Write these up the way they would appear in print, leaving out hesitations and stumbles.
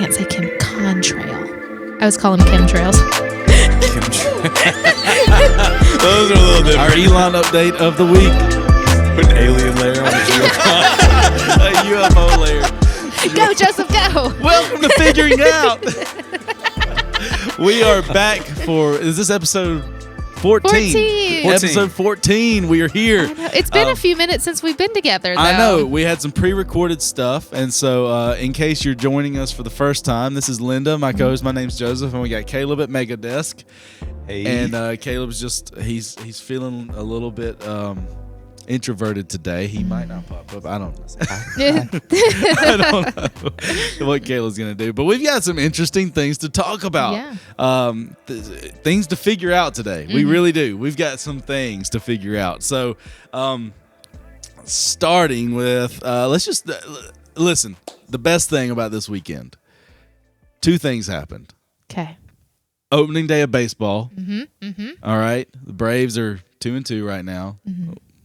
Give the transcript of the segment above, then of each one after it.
can't say contrail. I was calling them chemtrails. Those are a little different. Our Elon update of the week. Put an alien layer on A UFO layer. Go, Joseph, go. Welcome to Figuring Out. We are back for, is this episode 14? 14. Episode 14. We are here. I know. It's been a few minutes since we've been together, though. I know. We had some pre-recorded stuff. And so in case you're joining us for the first time, this is Linda, my co-host. My name's Joseph. And we got Caleb at Mega Desk. Hey. And Caleb's just, he's feeling a little bit introverted today. He might not pop up. I don't know. I don't know what Caleb's going to do. But we've got some interesting things to talk about. Yeah. Things to figure out today. We really do. We've got some things to figure out. So starting with, let's just listen. The best thing about this weekend, two things happened. Okay. Opening day of baseball. All right. The Braves are 2-2 right now.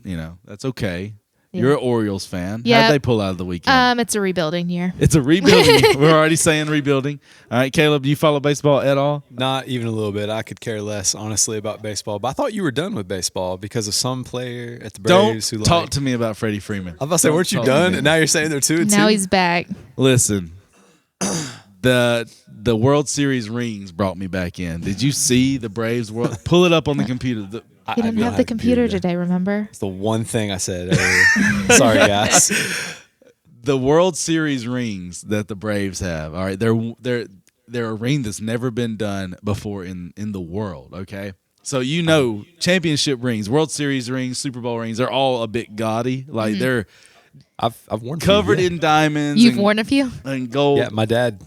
You know, that's okay. Yeah. You're an Orioles fan. Yeah. How'd they pull out of the weekend? It's a rebuilding year. It's a rebuilding. We're already saying rebuilding. All right, Caleb, do you follow baseball at all? Not even a little bit. I could care less, honestly, about baseball. But I thought you were done with baseball because of some player at the Braves Don't who talk to me about Freddie Freeman. I was about to say, weren't you done? And now you're saying they're 2-2? Now he's back. Listen, the World Series rings brought me back in. Did you see the Braves World? Pull it up on the computer. He didn't have the computer today, remember? It's the one thing I said earlier. Sorry, guys. The World Series rings that the Braves have. All right, they're a ring that's never been done before in the world. Okay, so you know, championship rings, World Series rings, Super Bowl rings, they're all a bit gaudy. Like they're I've worn covered in diamonds. You've worn a few? and gold. Yeah, my dad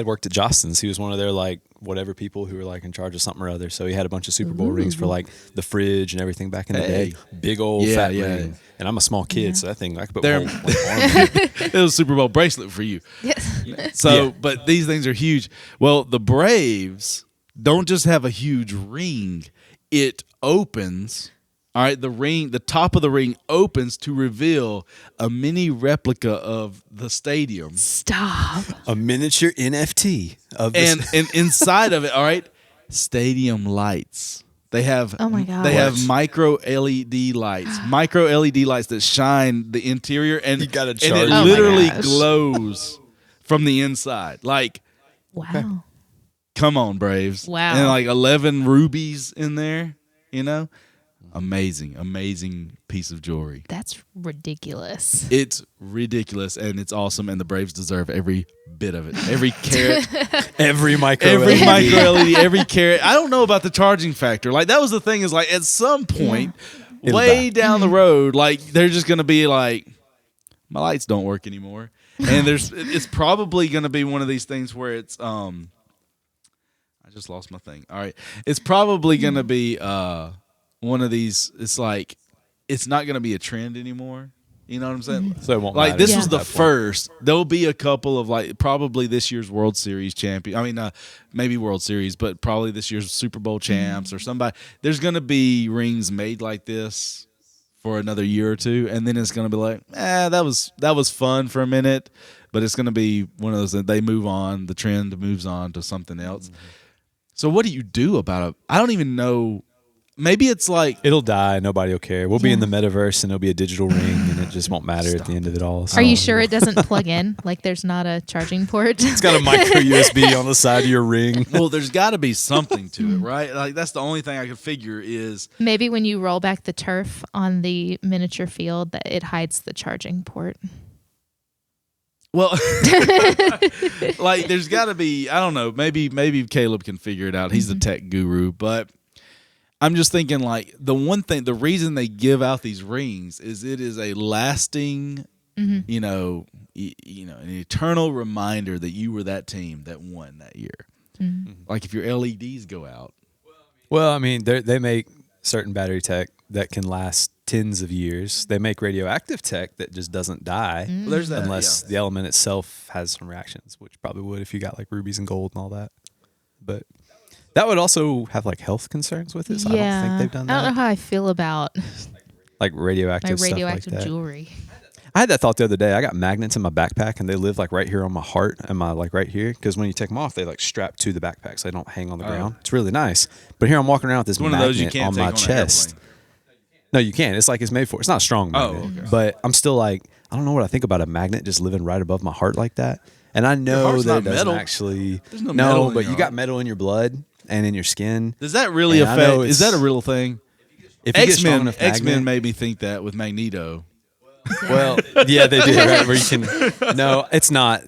worked at Jostens. He was one of their whatever people who were in charge of something or other. So he had a bunch of Super Bowl rings for the fridge and everything back in the day. Big old fat ring. And I'm a small kid, so that thing I could put my whole arm in. It was a Super Bowl bracelet for you. Yes. So, but these things are huge. Well, the Braves don't just have a huge ring; it opens. All right, the top of the ring opens to reveal a mini replica of the stadium. Stop. A miniature NFT of this. And inside of it, all right, stadium lights. They have Oh my God. They have micro LED lights. Micro LED lights that shine the interior and You gotta and charge it it. Oh my literally gosh. glows from the inside. Like, Wow. come on, Braves. Wow. And 11 rubies in there, you know? Amazing piece of jewelry. That's ridiculous. It's ridiculous and it's awesome, and the Braves deserve every bit of it. Every carat, every micro every LED. micro LED, every carat. I don't know about the charging factor. Like, that was the thing, is at some point, It'll way die. down the road, they're just gonna be like, my lights don't work anymore. And it's probably gonna be one of these things where it's I just lost my thing. All right. It's probably gonna be one of these, it's not going to be a trend anymore. You know what I'm saying? So it won't matter This at was the that point. first. There'll be a couple of probably this year's World Series champion. I mean, maybe World Series, but probably this year's Super Bowl champs or somebody. There's going to be rings made like this for another year or two, and then it's going to be like, that was fun for a minute, but it's going to be one of those that they move on. The trend moves on to something else. So what do you do about it? I don't even know. Maybe it's It'll die. Nobody will care. We'll be in the metaverse, and it'll be a digital ring, and it just won't matter at the end of it all. So. Are you sure it doesn't plug in? There's not a charging port? It's got a micro USB on the side of your ring. well, there's got to be something to it, right? That's the only thing I could figure is Maybe when you roll back the turf on the miniature field, that it hides the charging port. well, there's got to be. I don't know. Maybe Caleb can figure it out. He's the tech guru, but. I'm just thinking the reason they give out these rings is it is a lasting, an eternal reminder that you were that team that won that year. Like if your LEDs go out. Well, I mean, they make certain battery tech that can last tens of years. They make radioactive tech that just doesn't die Well, there's that, unless the element itself has some reactions, which probably would if you got rubies and gold and all that. But that would also have health concerns with it. So I don't think they've done that. I don't know how I feel about Radioactive my stuff radioactive like that. jewelry. I had that thought the other day. I got magnets in my backpack, and they live like right here on my heart and my like right here. Because when you take them off, they like strap to the backpack, so they don't hang on the ground. It's really nice. But here I'm walking around with this one of those you magnet can't on take my on chest. No, you can't. It's like it's made for. It's not a strong magnet. okay. But I'm still like, I don't know what I think about a magnet just living right above my heart like that. And I know heart's that not it doesn't metal. actually. There's no metal in but your you got heart. metal in your blood and in your skin. Does that really And I affect? know Is that a it's- real thing? If you get a strong X-Men, enough X-Men magnet, made me think that with Magneto. well, yeah, they do. Right? Where you can. No, it's not.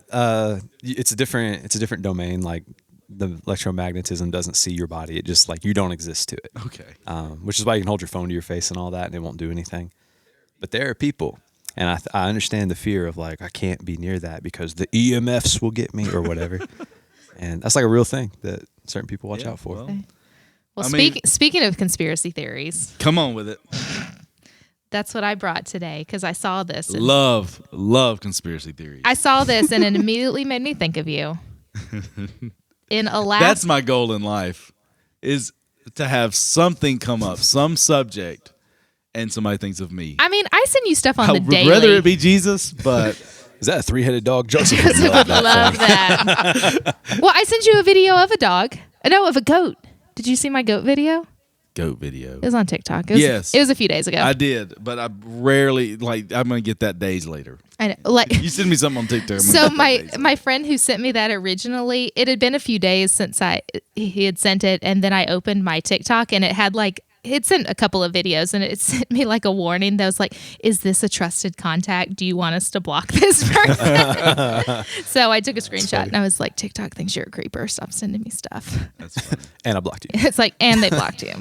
It's a different domain. Like the electromagnetism doesn't see your body. It just like you don't exist to it. Okay. Which is why you can hold your phone to your face and all that, and it won't do anything. But there are people, and I understand the fear of like I can't be near that because the EMFs will get me or whatever. And that's like a real thing that certain people watch out for. Well, I mean- speaking of conspiracy theories, Come on with it. that's what I brought today because I saw this. And Love conspiracy theories. I saw this and it immediately made me think of you. In Alaska. That's my goal in life, is to have something come up, some subject, and somebody thinks of me. I mean, I send you stuff on I the would daily. rather it be Jesus, but Is that a 3-headed dog? Joseph would Joseph love would love that. Well, I sent you a video of a dog. No, of a goat. Did you see my goat video? goat video. It was on TikTok. It was, Yes. It was a few days ago. I did, but I rarely I'm gonna get that days later. I know. Like, You send me something on TikTok. I'm gonna so get that my days my friend who sent me that originally, it had been a few days since he had sent it, and then I opened my TikTok and it had like it sent a couple of videos and it sent me like a warning that was like, "Is this a trusted contact? Do you want us to block this person?" So I took a screenshot and I was like, "TikTok thinks you're a creeper. Stop sending me stuff." That's funny. And I blocked you. It's like, and they blocked you,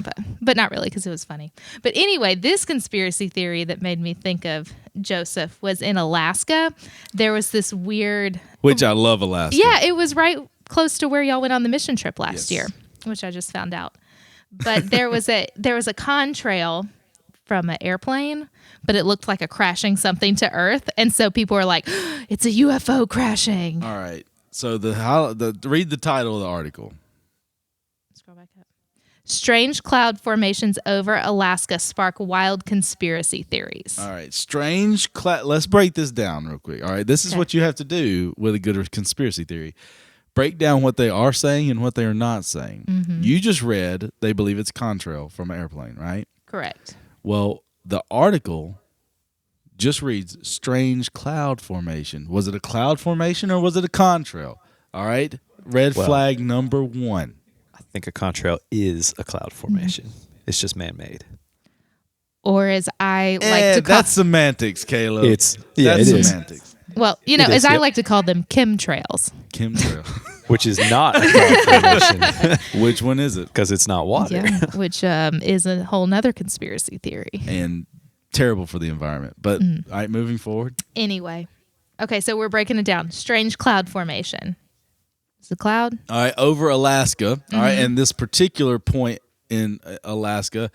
but not really because it was funny. But anyway, this conspiracy theory that made me think of Joseph was in Alaska. There was this weird, Which I love Alaska. yeah, it was right close to where y'all went on the mission trip last Yes. year, which I just found out. But there was a contrail from an airplane, but it looked like a crashing something to Earth, and so people were like, "It's a UFO crashing." All right. So read the title of the article. Scroll back up. Strange cloud formations over Alaska spark wild conspiracy theories. All right. Let's break this down real quick. All right. This is Okay. what you have to do with a good conspiracy theory. Break down what they are saying and what they are not saying. Mm-hmm. You just read they believe it's contrail from an airplane, right? Correct. Well, the article just reads strange cloud formation. Was it a cloud formation or was it a contrail? All right. Red Well- flag number 1. I think a contrail is a cloud formation. It's just man-made. Or as I like to call, That's semantics, Caleb. That's it is. semantics. well, It as is, I yep. like to call them chemtrails. Chemtrail. Which is not a cloud formation Which one is it? because it's not water. Yeah, which is a whole nother conspiracy theory. And terrible for the environment. But all right, moving forward. Anyway, okay, so we're breaking it down. Strange cloud formation. It's a cloud. All right, over Alaska. All right, and this particular point in Alaska.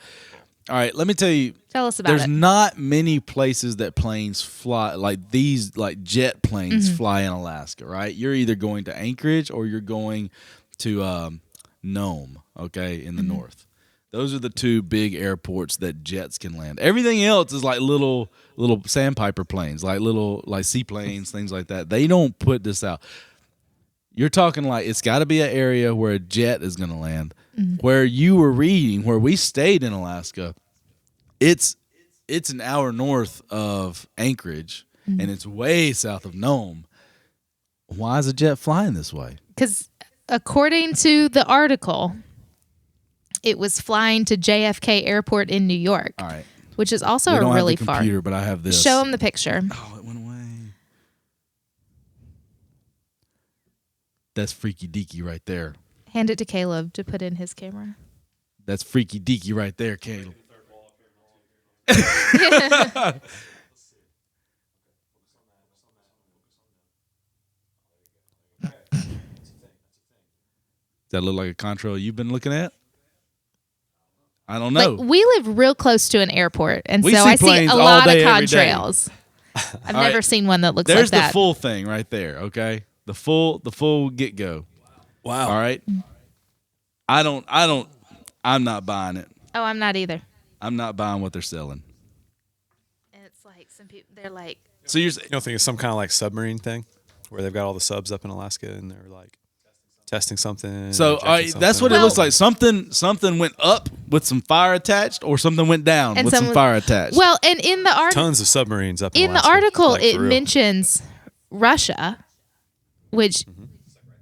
All right, let me tell you. Tell us about There's it. not many places that planes fly like these, like jet planes fly in Alaska, right? You're either going to Anchorage or you're going to Nome, okay, in the north. Those are the two big airports that jets can land. Everything else is like little sandpiper planes, like little seaplanes, things like that. They don't put this out. You're talking like it's got to be an area where a jet is going to land. Where you were reading, where we stayed in Alaska, it's an hour north of Anchorage, and it's way south of Nome. Why is a jet flying this way? Because according to the article, it was flying to JFK Airport in New York, All right, which is also we don't really have the far. computer, but I have this. Show them the picture. Oh, it went away. That's freaky deaky right there. Hand it to Caleb to put in his camera. That's freaky deaky right there, Caleb. Does that look like a contrail you've been looking at? I don't know. Like, we live real close to an airport, and We so see I see planes a all lot of day, every day. contrails. I've All never right. seen one that looks There's like that. the full thing right there, okay? The full get go. Wow. All right? I'm not buying it. Oh, I'm not either. I'm not buying what they're selling. And it's like some people, they're like, So you're You don't think it's some kind of like submarine thing where they've got all the subs up in Alaska and they're like testing something? so that's what it looks like. Something went up with some fire attached, or something went down with some fire attached. Well, and in the article, tons of submarines up in the Alaska. article, Like, it for real. mentions Russia, which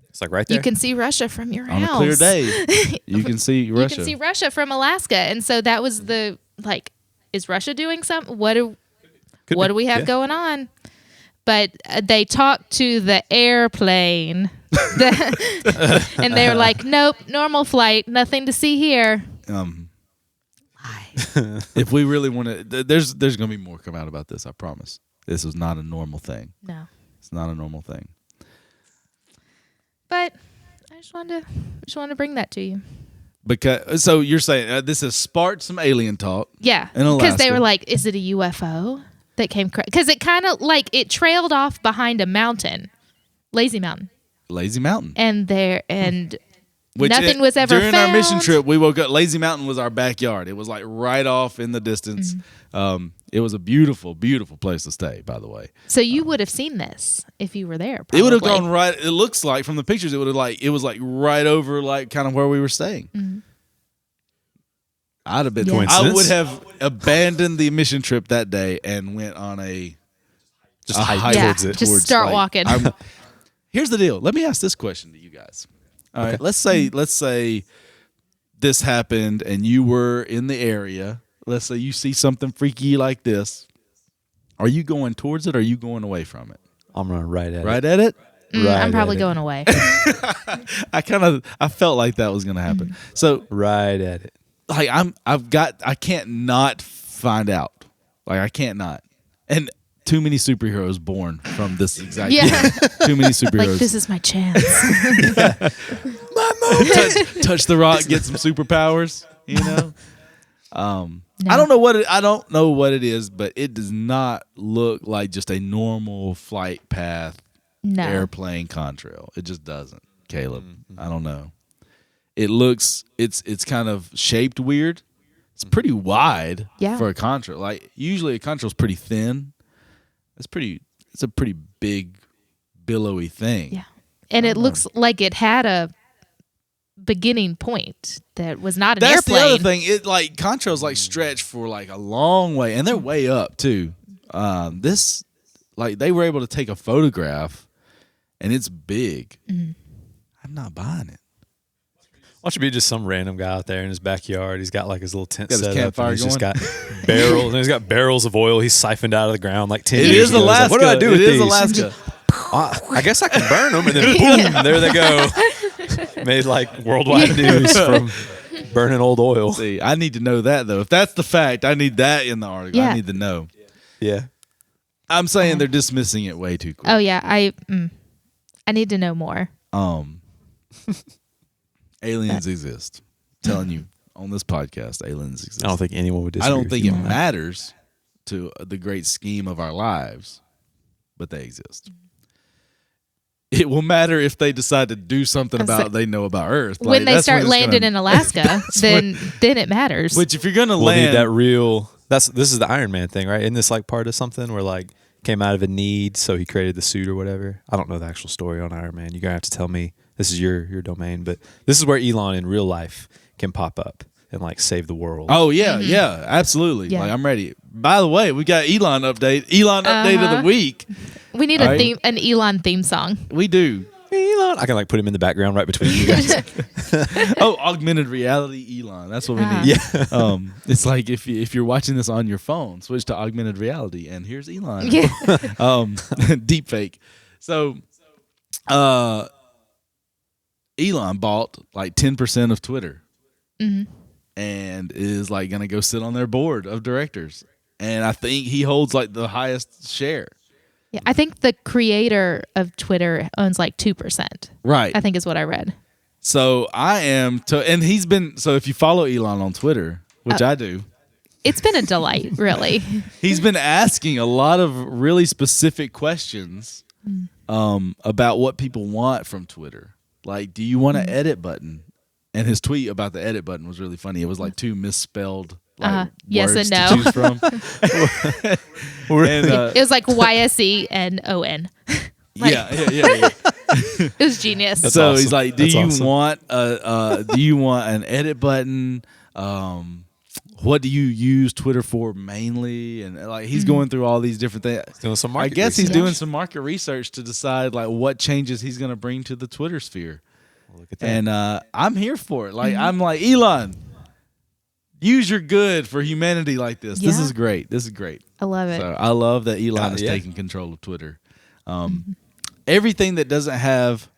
It's like right there. you can see Russia from your On house. a clear day, you can see Russia. You can see Russia from Alaska, and so that was the like. Is Russia doing something? What do we have going on? But they talked to the airplane, and they were like, "Nope, normal flight, nothing to see here." If we really want to, there's going to be more come out about this. I promise. This is not a normal thing. No, It's not a normal thing. but I just wanted to bring that to you. Because so you're saying this has sparked some alien talk. Yeah, In Alaska. because they were like, "Is it a UFO that came?" Because it kind of like it trailed off behind a mountain, Lazy Mountain, and Which nothing was ever during our mission found. trip. We woke up. Lazy Mountain was our backyard. It was like right off in the distance. Mm-hmm. It was a beautiful, beautiful place to stay. By the way, So you would have seen this if you were there. it would have probably. gone right. It looks like from the pictures, it was like right over like kind of where we were staying. Mm-hmm. I'd have been. Yeah. I would have abandoned the mission trip that day and went on a hike Yeah, towards it. just start walking. Here's the deal. Let me ask this question to you guys. All right. Let's say this happened and you were in the area. Let's say you see something freaky like this. Are you going towards it or are you going away from it? I'm running right at it. Right at it? I'm probably going away. I felt like that was going to happen. So Right at it. like I can't not find out. Like I can't not. And too many superheroes born from this exact Yeah. thing. Too many superheroes. Like, this is my chance. touch the rock, get some superpowers, you know? No. I don't know what it is, but it does not look like just a normal flight path No. airplane contrail. It just doesn't, Caleb. I don't know. It looks it's kind of shaped weird. It's pretty wide for a contrail. Like usually a contrail's pretty thin. It's a pretty big billowy thing. Yeah. And it looks like it had a beginning point that was not an That's airplane. the other thing. It like contrails like stretch for like a long way, and they're way up too. This like they were able to take a photograph, and it's big. Mm-hmm. I'm not buying it. Why don't you be just some random guy out there in his backyard? He's got like his little tent Got his set up. campfire And he's just going. got barrels. And he's got barrels of oil. He's siphoned out of the ground like 10 It years is ago. He's like, Alaska. what do I do with It is these? Alaska. I guess I can burn them, and then boom, there they go. Made like worldwide news from burning old oil. See, I need to know that though. If that's the fact, I need that in the article. Yeah. I need to know. Yeah. I'm saying they're dismissing it way too quick. Oh yeah, I need to know more. Aliens exist. I'm telling you on this podcast, aliens exist. I don't think anyone would I disagree. don't think it matters to the great scheme of our lives, but they exist. It will matter if they decide to do something about they know about Earth. When they start landing in in Alaska, then it matters. which if you're gonna We'll land need that real. This is the Iron Man thing, right? Isn't this like part of something where like came out of a need, so he created the suit or whatever? I don't know the actual story on Iron Man. You're gonna have to tell me. This is your domain, but this is where Elon in real life can pop up and like save the world. Oh yeah, yeah, absolutely. Yeah. Like I'm ready. By the way, we got Elon update. Elon update of the week. We need All right. an Elon theme song. We do. Elon, I can like put him in the background right between you guys. Oh, augmented reality Elon. That's what we need. Yeah. It's like if you're watching this on your phone, switch to augmented reality, and here's Elon. Yeah. Deep fake. So, Elon bought like 10% of Twitter, and is like gonna go sit on their board of directors. And I think he holds like the highest share. Yeah, I think the creator of Twitter owns like 2%. Right. I think is what I read. So I am, and he's been. So if you follow Elon on Twitter, which I do. It's been a delight, really. He's been asking a lot of really specific questions about what people want from Twitter. Like, do you want an edit button? And his tweet about the edit button was really funny. It was like 2 misspelled like yes words and no. to choose from. And, It was like YSE and ON. Like, yeah. It was genius. So awesome. he's like, That's awesome. do you want an edit button? What do you use Twitter for mainly? And like he's going through all these different things. Doing some I market guess he's research. doing some market research to decide like what changes he's going to bring to the Twitter sphere. Look at that. And I'm here for it. Like I'm like, Elon, use your good for humanity like this. This Yeah. is great. This is great. I love it. So I love that Elon is yeah. taking control of Twitter. Everything that doesn't have,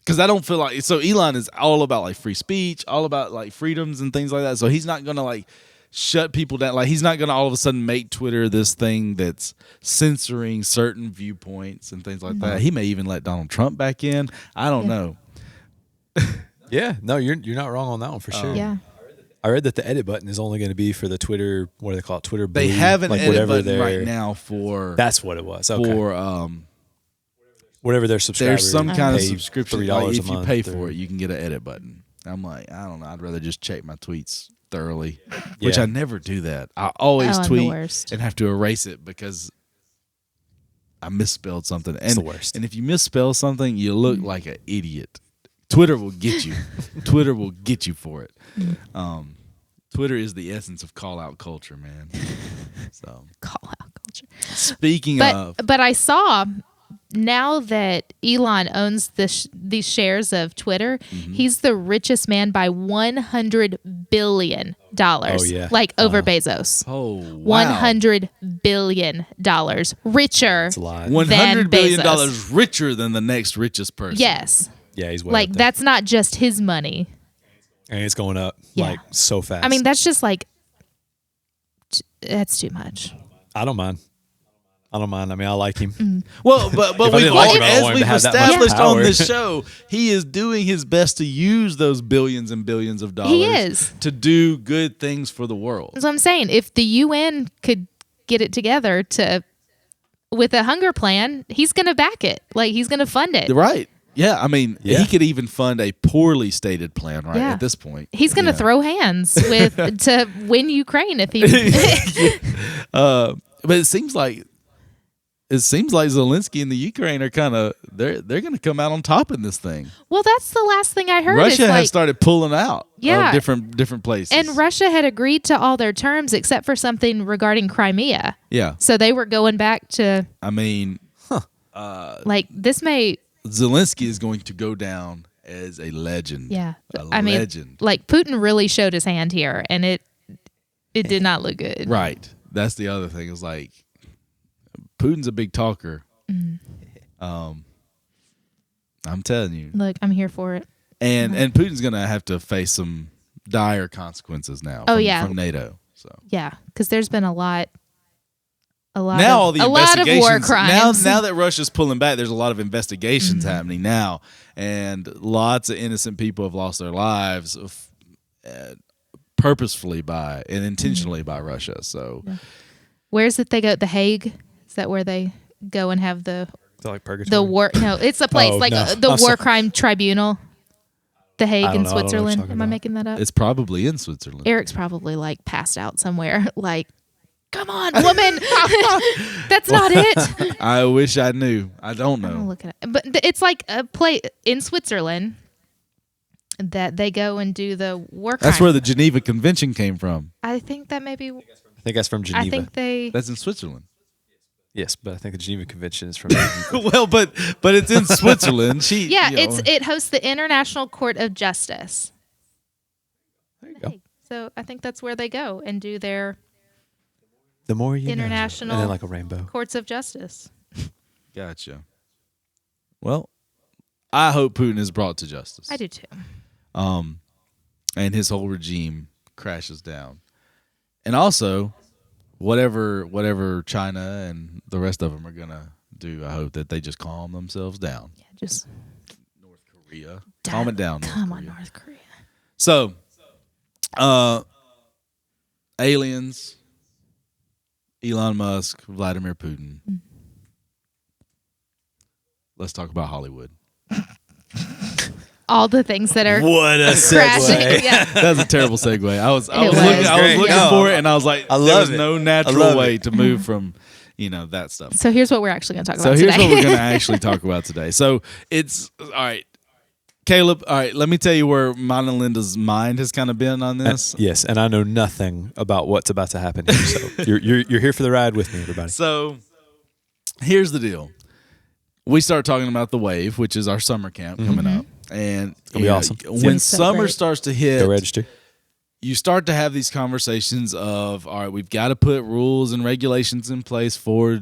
because I don't feel like, so Elon is all about like free speech, all about like freedoms and things like that. So he's not going to like shut people down. Like he's not going to all of a sudden make Twitter this thing that's censoring certain viewpoints and things like that. He may even let Donald Trump back in. I don't know. Yeah, no, you're not wrong on that one for sure. Yeah. I read that the edit button is only going to be for the Twitter. What do they call it? Twitter Blue. They have an like edit whatever button their- right now for That's what it was. Okay. for whatever their subscribers. there's some kind of pay subscription. $3 Like a if you month pay or- for it, you can get an edit button. I'm like, I don't know. I'd rather just check my tweets thoroughly, which Yeah. I never do that. I always Oh, I'm the tweet worst. and have to erase it because I misspelled something. It's the worst. And if you misspell something, you look like an idiot. Twitter will get you. Twitter will get you for it. Twitter is the essence of call out culture, man. So Call out culture. speaking of, But I saw now that Elon owns these shares of Twitter, he's the richest man by $100 billion. Oh, yeah. Like over Bezos. oh wow, $100 billion. Richer. It's a lot. $100 billion Bezos. richer than the next richest person. Yes. Yeah, he's way Like up there. that's not just his money. And it's going up Yeah. like so fast. I mean, that's just like, that's too much. I don't mind. I mean, I like him. Well, but If I we've didn't like all, him, I don't as want him we've to have that much established on power. this show, he is doing his best to use those billions and billions of dollars He is. to do good things for the world. That's what I'm saying. If the UN could get it together with a hunger plan, he's going to back it. Like he's going to fund it. Right. Yeah, I mean, Yeah. he could even fund a poorly stated plan right Yeah. at this point. He's going to throw hands to win Ukraine if he. But it seems like Zelensky and the Ukraine are kind of they're going to come out on top in this thing. Well, that's the last thing I heard. Russia is like, has started pulling out Yeah. of different places. and Russia had agreed to all their terms except for something regarding Crimea. yeah, So they were going back to I mean, like this may. Zelensky is going to go down as a legend. Yeah, a I mean, legend. like Putin really showed his hand here, and it did not look good. Right. That's the other thing. Is like Putin's a big talker. I'm telling you, Look, I'm here for it. and Putin's gonna have to face some dire consequences now. Oh, from, yeah. from NATO. So Yeah, because there's been a lot now all the a lot of war investigations. crimes. Now that Russia's pulling back, there's a lot of investigations happening now, and lots of innocent people have lost their lives purposefully by and intentionally by Russia. So Where's it they go? The Hague? Is that where they go and have the like purgatory. the war? No, it's a place Oh, like no. the Oh, War sorry. Crime Tribunal. The Hague I don't in know. I don't know what you're Switzerland. talking Am I about. making that up? it's probably in Switzerland. Eric's probably like passed out somewhere. Like, come on, woman, that's not it. I wish I knew. I don't I'm know. looking at, but it's like a place in Switzerland that they go and do the war crime. That's where the Geneva Convention came from. I think that maybe. I think that's from Geneva. I think they. That's in Switzerland. Yes, but I think the Geneva Convention is from. Well, but it's in Switzerland. Yeah, you know. it hosts the International Court of Justice. There you go. So I think that's where they go and do their The more you know. International and then like a rainbow. courts of justice. Gotcha. Well, I hope Putin is brought to justice. I do too. And his whole regime crashes down. And also, whatever China and the rest of them are gonna do, I hope that they just calm themselves down. Yeah, just North Korea, calm it down. Come on, North Korea. So, aliens, Elon Musk, Vladimir Putin. Let's talk about Hollywood. all the things that are What a crashing. segue. Yeah. That's a terrible segue. I was was. looking No. for it, and I was like, I there love was it. no I natural love way it. to move from, that stuff. So here's what we're actually going to talk So about here's today. what we're going to actually talk about today. So it's all right, Caleb. All right, let me tell you where mine and Linda's mind has kind of been on this. Yes, and I know nothing about what's about to happen here. So you're here for the ride with me, everybody. So here's the deal. We start talking about the Wave, which is our summer camp coming up. And It'll be awesome. When So summer great. starts to hit, Go register. you start to have these conversations of, all right, we've got to put rules and regulations in place for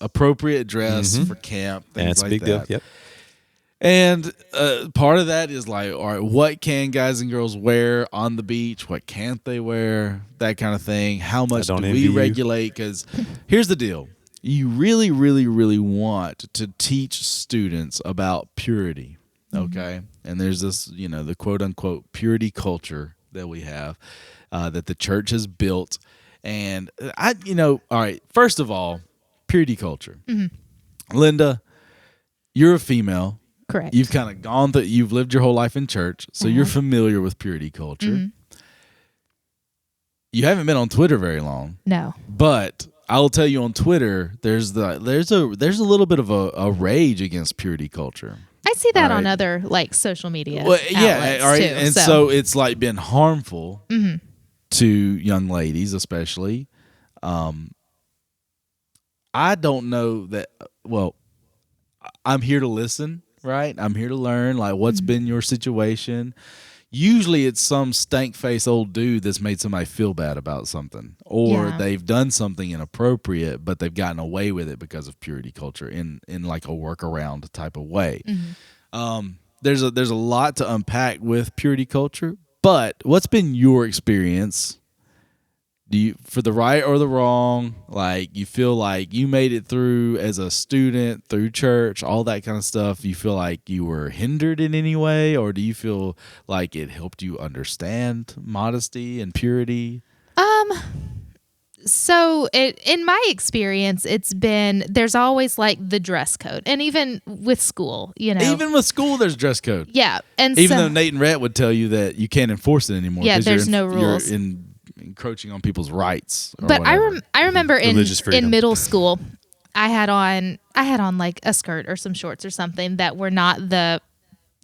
appropriate dress for camp, things And it's like a big that. deal. Yep. And part of that is like, all right, what can guys and girls wear on the beach? What can't they wear? That kind of thing. How much do don't we envy you. regulate? Because here's the deal. You really, really, really want to teach students about purity, okay? And there's this, the quote-unquote purity culture that we have that the church has built. And, all right, first of all, purity culture. Linda, you're a female. Correct. You've kind of gone through, you've lived your whole life in church, so you're familiar with purity culture. You haven't been on Twitter very long, No. but I will tell you on Twitter, there's a little bit of a rage against purity culture. I see that All on right. other like social media Well, yeah, outlets all right, too. and so it's like been harmful to young ladies, especially. I don't know that. Well, I'm here to listen, right? I'm here to learn, like, what's been your situation. Usually it's some stank-faced old dude that's made somebody feel bad about something, or Yeah. they've done something inappropriate, but they've gotten away with it because of purity culture in like a workaround type of way. There's a lot to unpack with purity culture, but what's been your experience? Do you, for the right or the wrong, like you feel like you made it through as a student, through church, all that kind of stuff? You feel like you were hindered in any way, or do you feel like it helped you understand modesty and purity? So in my experience, there's always like the dress code, and even with school, Even with school, there's dress code. yeah, and Even so, though Nate and Rhett would tell you that you can't enforce it anymore. Yeah, 'cause there's no rules. You're encroaching on people's rights. Or but whatever. I remember Religious freedom. in middle school, I had on like a skirt or some shorts or something that were not the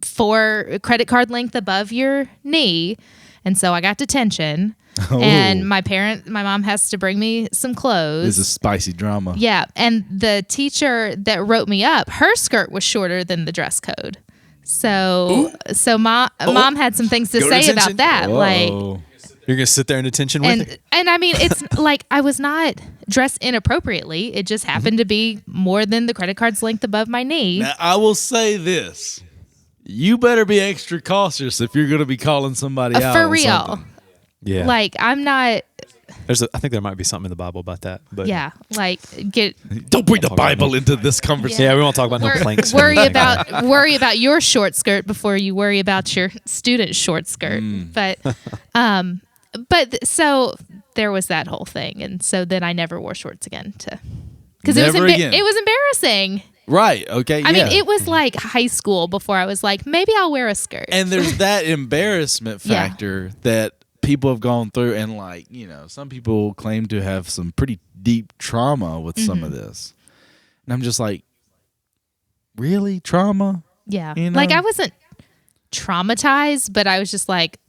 4 credit card length above your knee, and so I got detention. And my mom has to bring me some clothes. This is spicy drama. Yeah, and the teacher that wrote me up, her skirt was shorter than the dress code. So mom had some things to Go to say detention. about that. Like, Whoa. You're gonna sit there in detention with me? and I mean, it's like I was not dressed inappropriately. It just happened to be more than the credit card's length above my knee. Now, I will say this. You better be extra cautious if you're going to be calling somebody out. For on real. something. Yeah. Like, I'm not, I think there might be something in the Bible about that. But yeah, like Don't bring the Talk about Bible into this conversation. Yeah, we won't talk about no planks. or worry anything. worry about your short skirt before you worry about your student short skirt. But so there was that whole thing, and so then I never wore shorts again because it was Never again. it was embarrassing. Right. Okay. I mean, it was like high school before I was like, maybe I'll wear a skirt. And there's that embarrassment Yeah. factor that people have gone through, and like, some people claim to have some pretty deep trauma with some of this. And I'm just like, really? Trauma? Yeah. You Like know? I wasn't traumatized, but I was just like,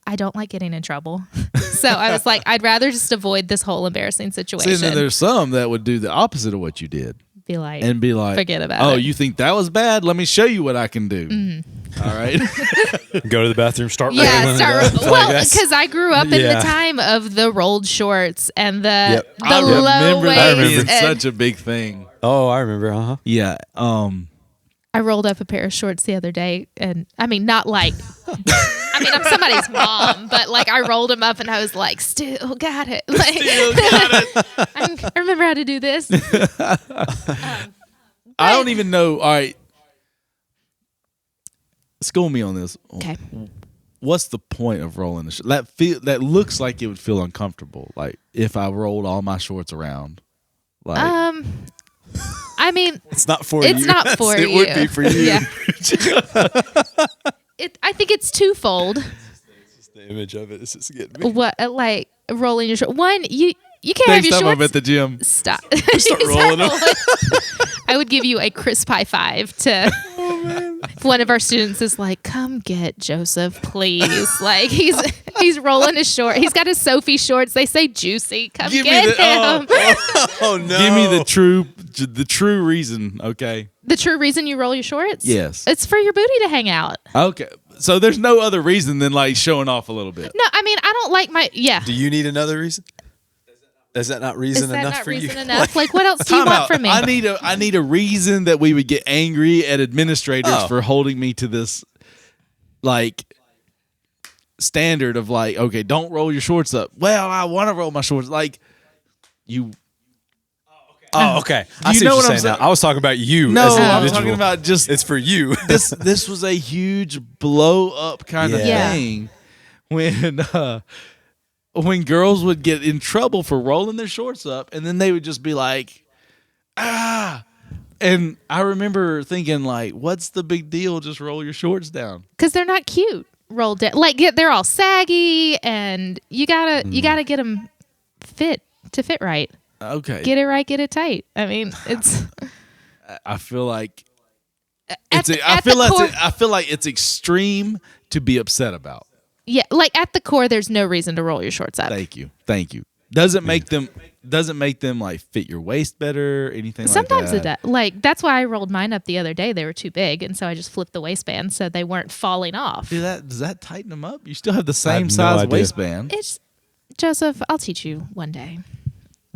I don't like getting in trouble. So I was like, I'd rather just avoid this whole embarrassing situation. See, and then there's some that would do the opposite of what you did be like, and be like, forget about oh, it. you think that was bad? Let me show you what I can do. All right. Go to the bathroom, start yeah, rolling. well, because I grew up in the Yeah. time of the rolled shorts and the Yep. the I low remember that being waist. And such a big thing. Oh, I remember. Uh huh. Yeah. I rolled up a pair of shorts the other day, and I mean, not like, I mean, I'm somebody's mom, but like I rolled them up, and I was like, still got it. Like, Still got it. I remember how to do this. I don't even know. All right. School me on this. Okay. What's the point of rolling the that looks like it would feel uncomfortable. Like if I rolled all my shorts around. Like I mean, It's not for you. it's not for It you. would be for you. Yeah. I think it's twofold. The image of it is just getting me. What like rolling your shorts? One, you can't have Next your time shorts. I'm at the gym. Stop. Start rolling them. I would give you a crisp high five to. If one of our students is like, "Come get Joseph, please!" Like he's rolling his short. He's got his Sophie shorts. They say juicy. Come get him. Oh no! Give me the true reason. Okay. The true reason you roll your shorts? Yes. It's for your booty to hang out. Okay. So there's no other reason than like showing off a little bit. No, I mean I don't like my Do you need another reason? Is that not reason Is that enough not for reason you? enough? Like what else do you Time want out. from me? I need a reason that we would get angry at administrators for holding me to this like standard of like, okay, don't roll your shorts up. Well, I want to roll my shorts. Like you. Oh, okay. I You see know what what you're I'm saying now. saying? I was talking about you. No, as an I'm individual. talking about just It's for you. this was a huge blow up kind of Yeah. thing when girls would get in trouble for rolling their shorts up, and then they would just be like, ah. And I remember thinking, like, what's the big deal? Just roll your shorts down. Because they're not cute. Rolled down, like they're all saggy, and you gotta get them fit right. Okay. Get it right, get it tight. I mean, it's. I feel like At the core- I feel like it's extreme to be upset about. Yeah, like at the core, there's no reason to roll your shorts up. Thank you. Doesn't make them like fit your waist better, anything Sometimes like that. it does. Like that's why I rolled mine up the other day. They were too big, and so I just flipped the waistband so they weren't falling off. Does that tighten them up? You still have the same no size idea. waistband. It's Joseph. I'll teach you one day.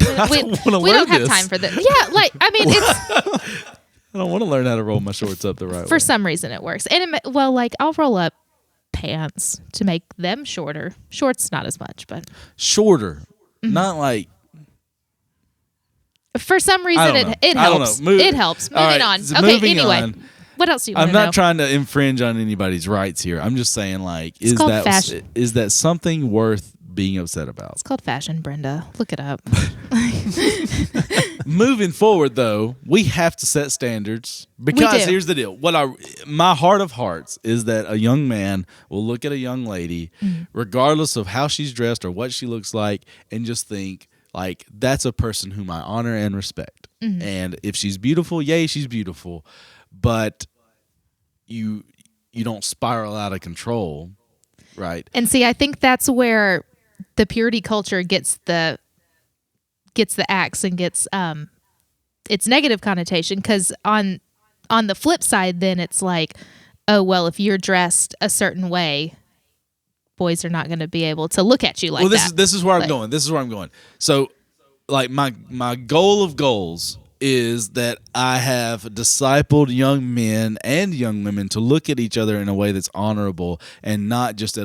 I We, don't wanna we learn don't have this. time for this. Yeah, like I mean, it's I don't want to learn how to roll my shorts up the right way. for some reason it works. And like I'll roll up pants to make them shorter. Shorts not as much, but Shorter, not like. for some I reason don't know. it I don't helps. know. It helps. All Moving right, on. so Okay. moving Anyway, on. what else do you want I'm to know? not trying to infringe on anybody's rights here. I'm just saying, like, It's called fashion. is that something worth being upset about? It's called fashion, Brenda. Look it up. Moving forward, though, we have to set standards because do. here's the deal. My heart of hearts is that a young man will look at a young lady, regardless of how she's dressed or what she looks like, and just think, like, that's a person whom I honor and respect. And if she's beautiful, yay, she's beautiful. But you don't spiral out of control, right? And see, I think that's where the purity culture gets the axe and gets its negative connotation, because on the flip side, then it's like, oh well, if you're dressed a certain way, boys are not going to be able to look at you like that. This is where I'm going. This is where I'm going. So, like my goal of goals is that I have discipled young men and young women to look at each other in a way that's honorable and not just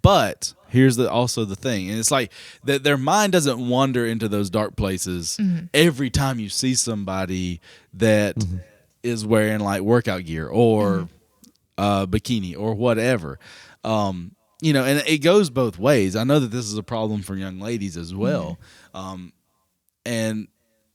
but here's also the thing, and it's like that their mind doesn't wander into those dark places every time you see somebody that is wearing like workout gear or bikini or whatever. And it goes both ways. I know that this is a problem for young ladies as well.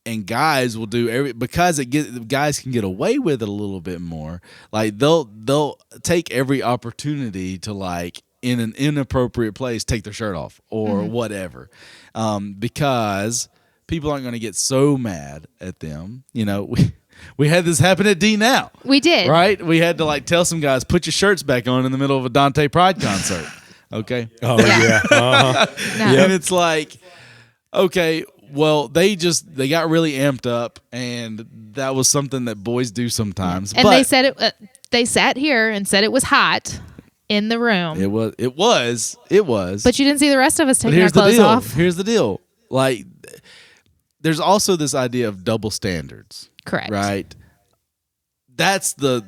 And guys will do because guys can get away with it a little bit more. Like they'll take every opportunity to, like, in an inappropriate place, take their shirt off or whatever, because people aren't going to get so mad at them. We had this happen at D Now. We did. Right? We had to, like, tell some guys, put your shirts back on in the middle of a Dante Pride concert. Okay. Oh yeah. No. And it's like, okay, well, they got really amped up, and that was something that boys do sometimes. And they said it. They sat here and said it was hot in the room. It was. But you didn't see the rest of us But taking our clothes off. Here's the deal. Like, there's also this idea of double standards. Correct. Right? That's the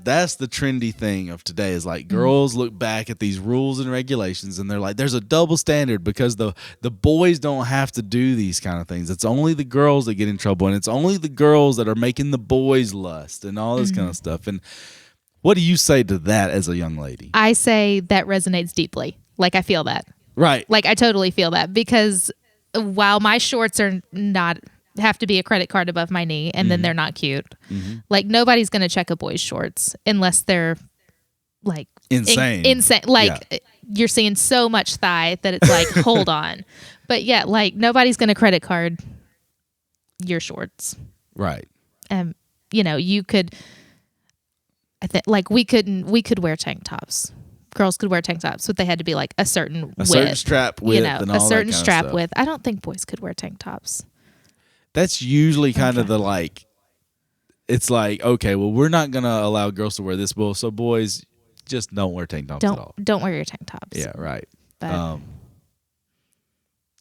trendy thing of today, is like girls look back at these rules and regulations and they're like, there's a double standard because the boys don't have to do these kind of things. It's only the girls that get in trouble, and it's only the girls that are making the boys lust and all this kind of stuff. And what do you say to that as a young lady? I say that resonates deeply. Like I feel that. Right. Like I totally feel that, because while my shorts are not have to be a credit card above my knee, and then they're not cute. Like, nobody's going to check a boy's shorts unless they're like insane. Insane. Like, you're seeing so much thigh that it's like, hold on. But yeah, like, nobody's going to credit card your shorts. Right. You know, you could, like, we could wear tank tops. Girls could wear tank tops, but they had to be like a certain width, certain strap width, you know, and all a certain that kind strap of stuff. width. I don't think boys could wear tank tops. That's usually kind of the like. It's like, okay, well, we're not gonna allow girls to wear this, so boys just don't wear tank tops at all. Don't wear your tank tops. Yeah, right. But,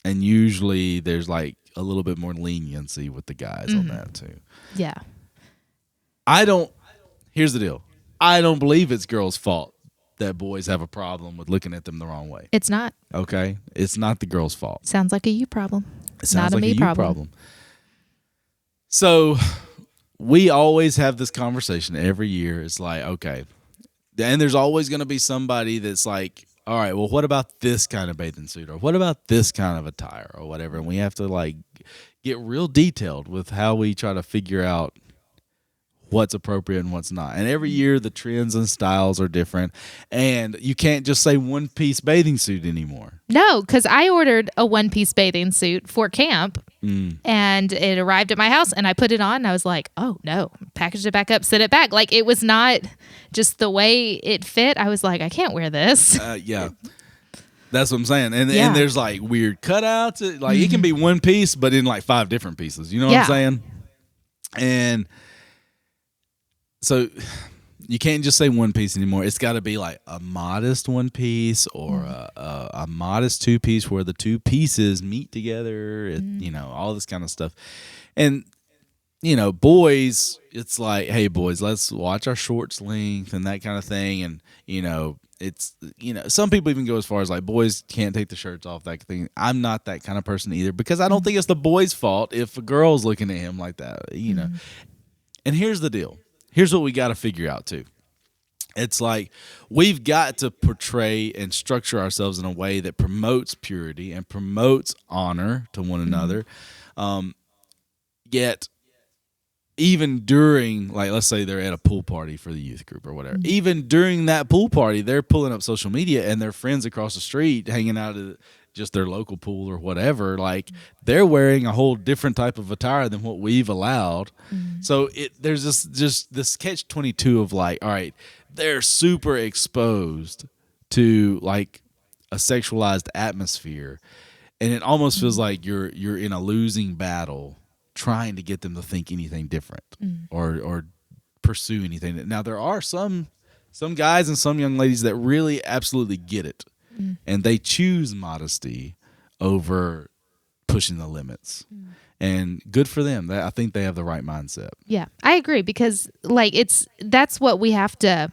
and usually there's like a little bit more leniency with the guys on that too. Yeah. Here's the deal. I don't believe it's girls' fault that boys have a problem with looking at them the wrong way. It's not. Okay? It's not the girl's fault. Sounds like a you problem. It sounds not like a me you problem. So we always have this conversation every year. It's like, okay. And there's always going to be somebody that's like, all right, well, what about this kind of bathing suit? Or what about this kind of attire or whatever? And we have to like get real detailed with how we try to figure out what's appropriate and what's not. And every year the trends and styles are different. And you can't just say one-piece bathing suit anymore. No, because I ordered a one-piece bathing suit for camp, and it arrived at my house, and I put it on, and I was like, oh, no. Packaged it back up, sent it back. Like, it was not just the way it fit. I was like, I can't wear this. Yeah. That's what I'm saying. And there's like weird cutouts. Like it can be one piece, but in like 5 different pieces. You know what I'm saying? And so you can't just say one piece anymore. It's got to be like a modest one piece or a modest 2-piece where the 2 pieces meet together, you know, all this kind of stuff. And, you know, boys, it's like, hey, boys, let's watch our shorts length and that kind of thing. And, you know, it's, you know, some people even go as far as like boys can't take the shirts off, that thing. I'm not that kind of person either because I don't think it's the boy's fault if a girl's looking at him like that, you know. And here's the deal. Here's what we got to figure out, too. It's like we've got to portray and structure ourselves in a way that promotes purity and promotes honor to one another. Yet, even during, like, let's say they're at a pool party for the youth group or whatever. Even during that pool party, they're pulling up social media and their friends across the street hanging out at just their local pool or whatever, like they're wearing a whole different type of attire than what we've allowed. So there's this catch-22 of like, all right, they're super exposed to like a sexualized atmosphere, and it almost feels like you're in a losing battle trying to get them to think anything different or pursue anything. Now there are some guys and some young ladies that really absolutely get it. And they choose modesty over pushing the limits. And good for them. I think they have the right mindset. Yeah, I agree because like that's what we have to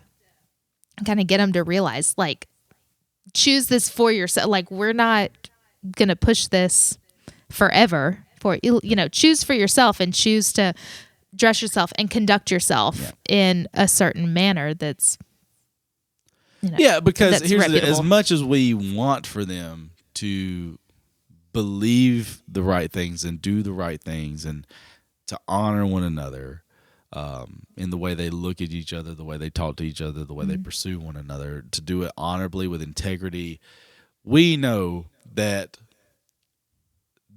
kind of get them to realize. Like, choose this for yourself. Like, we're not going to push this forever. Choose for yourself and choose to dress yourself and conduct yourself in a certain manner that's, because here's reputable. As much as we want for them to believe the right things and do the right things and to honor one another in the way they look at each other, the way they talk to each other, the way they pursue one another, to do it honorably with integrity, we know that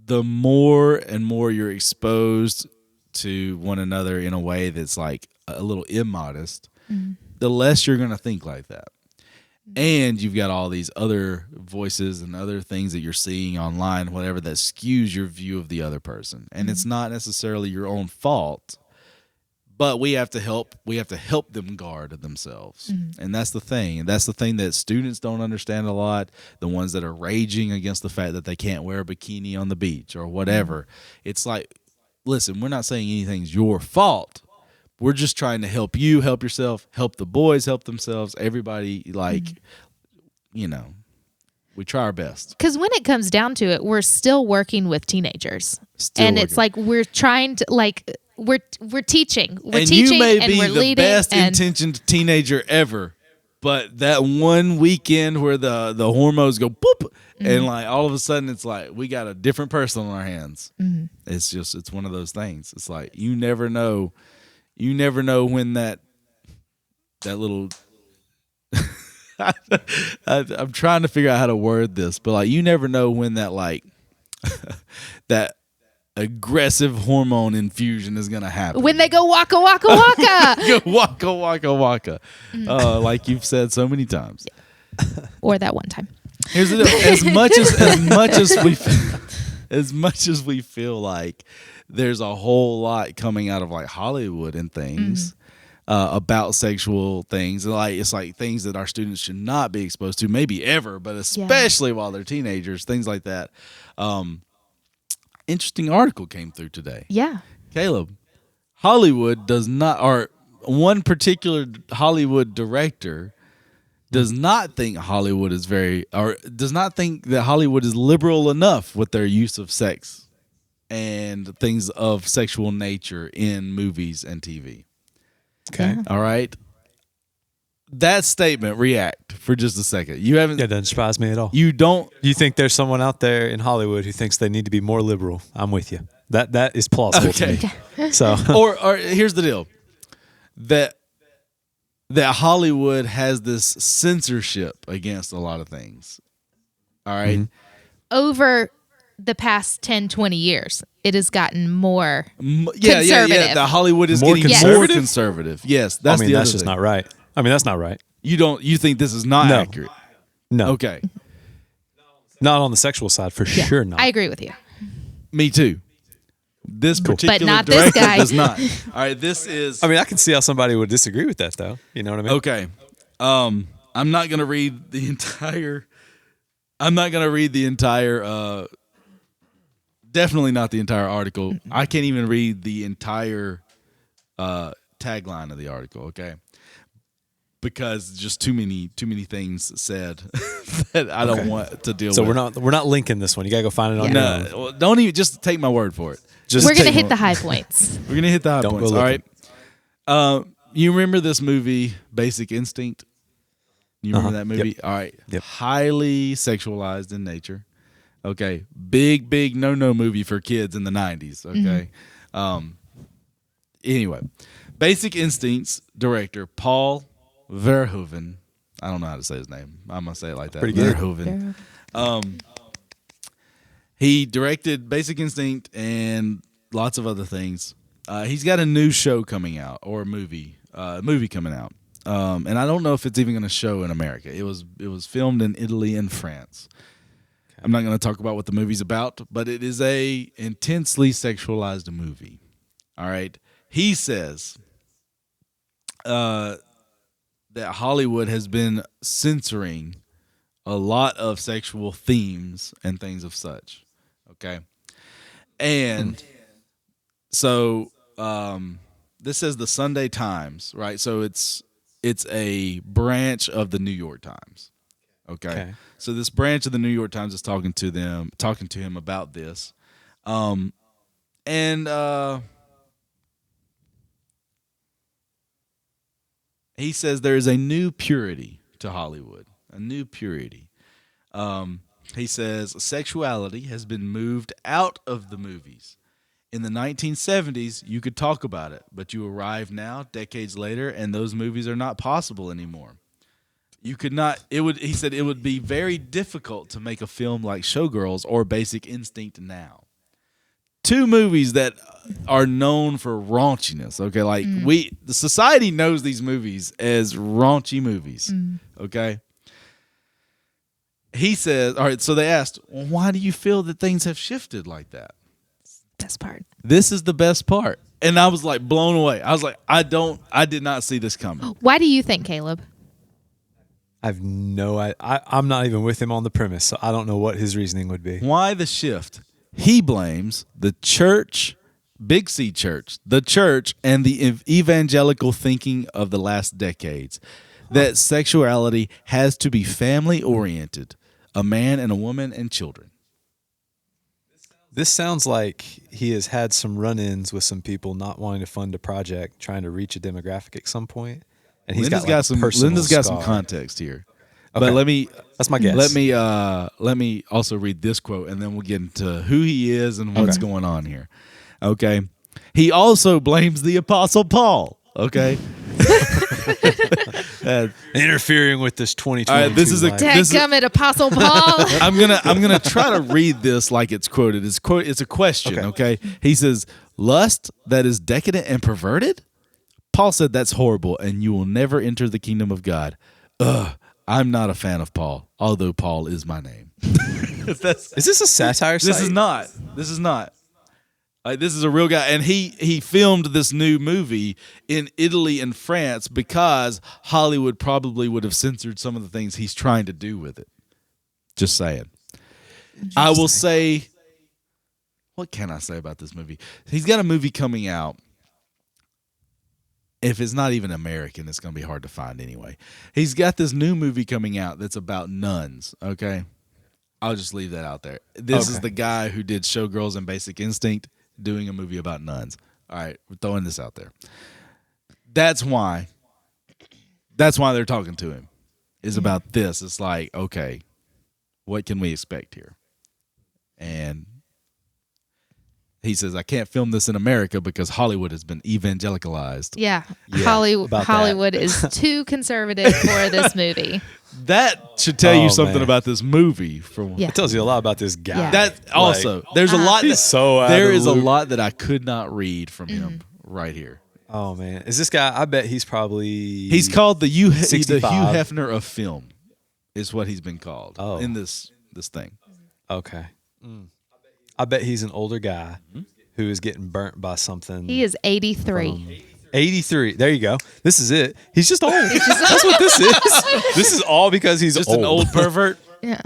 the more and more you're exposed to one another in a way that's like a little immodest, the less you're going to think like that. And you've got all these other voices and other things that you're seeing online, whatever, that skews your view of the other person. And it's not necessarily your own fault, but we have to help them guard themselves. And that's the thing. And that's the thing that students don't understand a lot, the ones that are raging against the fact that they can't wear a bikini on the beach or whatever. It's like, listen, we're not saying anything's your fault. We're just trying to help you, help yourself, help the boys help themselves. Everybody, we try our best. Because when it comes down to it, we're still working with teenagers. It's like we're trying to, like, we're teaching. We're teaching you may and be we're the leading. best intentioned teenager ever, But that one weekend where the hormones go boop, and like all of a sudden it's like we got a different person on our hands. It's one of those things. It's like you never know when that little. I'm trying to figure out how to word this, but like you never know when that like that aggressive hormone infusion is gonna happen. When they go waka waka waka, Waka waka waka, like you've said so many times. or that one time. Here's the deal: as much as we feel like there's a whole lot coming out of like Hollywood and things. About sexual things, like it's like things that our students should not be exposed to, maybe ever, but especially while they're teenagers, things like that. Interesting article came through today. Yeah, Caleb, Hollywood does not, or one particular Hollywood director does not think Hollywood is does not think that Hollywood is liberal enough with their use of sex and things of sexual nature in movies and TV. Okay. Yeah. All right. That statement, react for just a second. You haven't. That doesn't surprise me at all. You don't. You think there's someone out there in Hollywood who thinks they need to be more liberal? I'm with you. That is plausible to me. So, or here's the deal: that Hollywood has this censorship against a lot of things. All right. Over the past 10, 20 years, it has gotten more Yeah. The Hollywood is More getting more conservative? conservative. Yes, that's the other that's just thing. not right. I mean, that's not right. You think this is not No. accurate? No. Okay. Not on the sexual side, for sure not. I agree with you. Me too. This particular But not this director guy. does not. All right, this is. I mean, I can see how somebody would disagree with that, though. You know what I mean? Okay. I'm not going to read the entire. Definitely not the entire article. I can't even read the entire tagline of the article. Okay. Because just too many things said that I don't want to deal So with. we're not linking this one. You gotta go find it on your own. No, well, don't even just take my word for it. Just We're going to take- hit the high points. We're gonna hit the high Don't go points. All right. looking. You remember this movie, Basic Instinct? You remember that movie? Yep. All right. Yep. Highly sexualized in nature. Okay. Big no movie for kids in the 90s. Okay. Anyway, Basic Instinct's director Paul Verhoeven. I don't know how to say his name. I'm gonna say it like that. Pretty good. Verhoeven. He directed Basic Instinct and lots of other things. He's got a new show coming out, or a movie coming out, and I don't know if it's even going to show in America. It was filmed in Italy and France. Okay. I'm not going to talk about what the movie's about, but it is a intensely sexualized movie. All right, he says that Hollywood has been censoring a lot of sexual themes and things of such. Okay. And so this says the Sunday Times, right? So it's a branch of the New York Times. Okay. So this branch of the New York Times is talking to him about this. He says there is a new purity to Hollywood, a new purity. He says sexuality has been moved out of the movies. In the 1970s, you could talk about it, but you arrive now, decades later, and those movies are not possible anymore. You could not. He said it would be very difficult to make a film like Showgirls or Basic Instinct now. Two movies that are known for raunchiness. Okay, like the society knows these movies as raunchy movies. Okay. He says, all right, so they asked, well, why do you feel that things have shifted like that? Best part. This is the best part. And I was like blown away. I was like, I did not see this coming. Why do you think, Caleb? I've no idea. I'm not even with him on the premise, so I don't know what his reasoning would be. Why the shift? He blames the church, Big C church, the church, and the evangelical thinking of the last decades. That sexuality has to be family-oriented, a man and a woman and children. This sounds like he has had some run-ins with some people not wanting to fund a project, trying to reach a demographic at some point. And he's Linda's got, like, Linda's got some scar. context here. Okay. But That's my guess. Let me also read this quote, and then we'll get into who he is and what's going on here. Okay. He also blames the Apostle Paul. Okay. Interfering with this 2022. All right, this is a Dadgummit, Apostle Paul. I'm gonna try to read this like it's quoted. It's a question. Okay. He says, "Lust that is decadent and perverted." Paul said that's horrible, and you will never enter the kingdom of God. I'm not a fan of Paul, although Paul is my name. Is this a satire site? This is not. Like, this is a real guy, and he filmed this new movie in Italy and France because Hollywood probably would have censored some of the things he's trying to do with it. Just saying. I will say, what can I say about this movie? He's got a movie coming out. If it's not even American, it's going to be hard to find anyway. He's got this new movie coming out that's about nuns, okay? I'll just leave that out there. This is the guy who did Showgirls and Basic Instinct doing a movie about nuns. All right, we're throwing this out there. That's why they're talking to him, is about this. It's like, okay, what can we expect here? And he says, I can't film this in America because Hollywood has been evangelicalized. Yeah. about that. Hollywood is too conservative for this movie. That should tell you something man. about this movie. Yeah. It tells you a lot about this guy. Yeah. That also, there's a lot. He's so out there of is the a loop. lot that I could not read from him right here. Oh man, is this guy? I bet he's probably. He's called the Hugh 65. Hefner of film, is what he's been called in this thing. Okay. I bet he's an older guy who is getting burnt by something. He is 83. 83. There you go. This is it. He's just old. That's what this is. This is all because he's Just old. an old pervert. Yeah.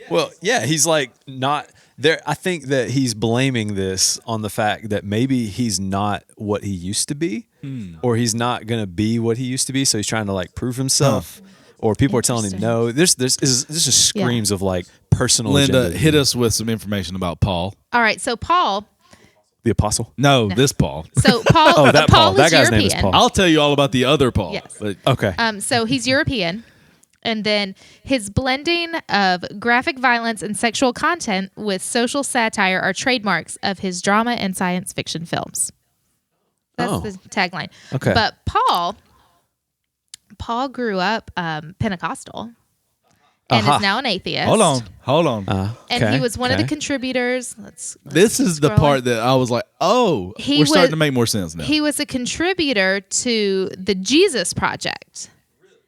Well, yeah, he's like not there. I think that he's blaming this on the fact that maybe he's not what he used to be, or he's not going to be what he used to be. So he's trying to like prove himself, or people are telling him no. This just screams of like personal. Linda, agenda. hit us with some information about Paul. All right. So Paul. The apostle. No, this Paul. So Paul. Oh, that Paul. Paul That is guy's European. name is Paul. I'll tell you all about the other Paul. Yes. But Okay. So he's European. And then his blending of graphic violence and sexual content with social satire are trademarks of his drama and science fiction films. That's the tagline. Okay. But Paul grew up Pentecostal and is now an atheist. Hold on. And he was one of the contributors. This is the scrolling. part that I was like, oh, we're starting to make more sense now. He was a contributor to the Jesus Project.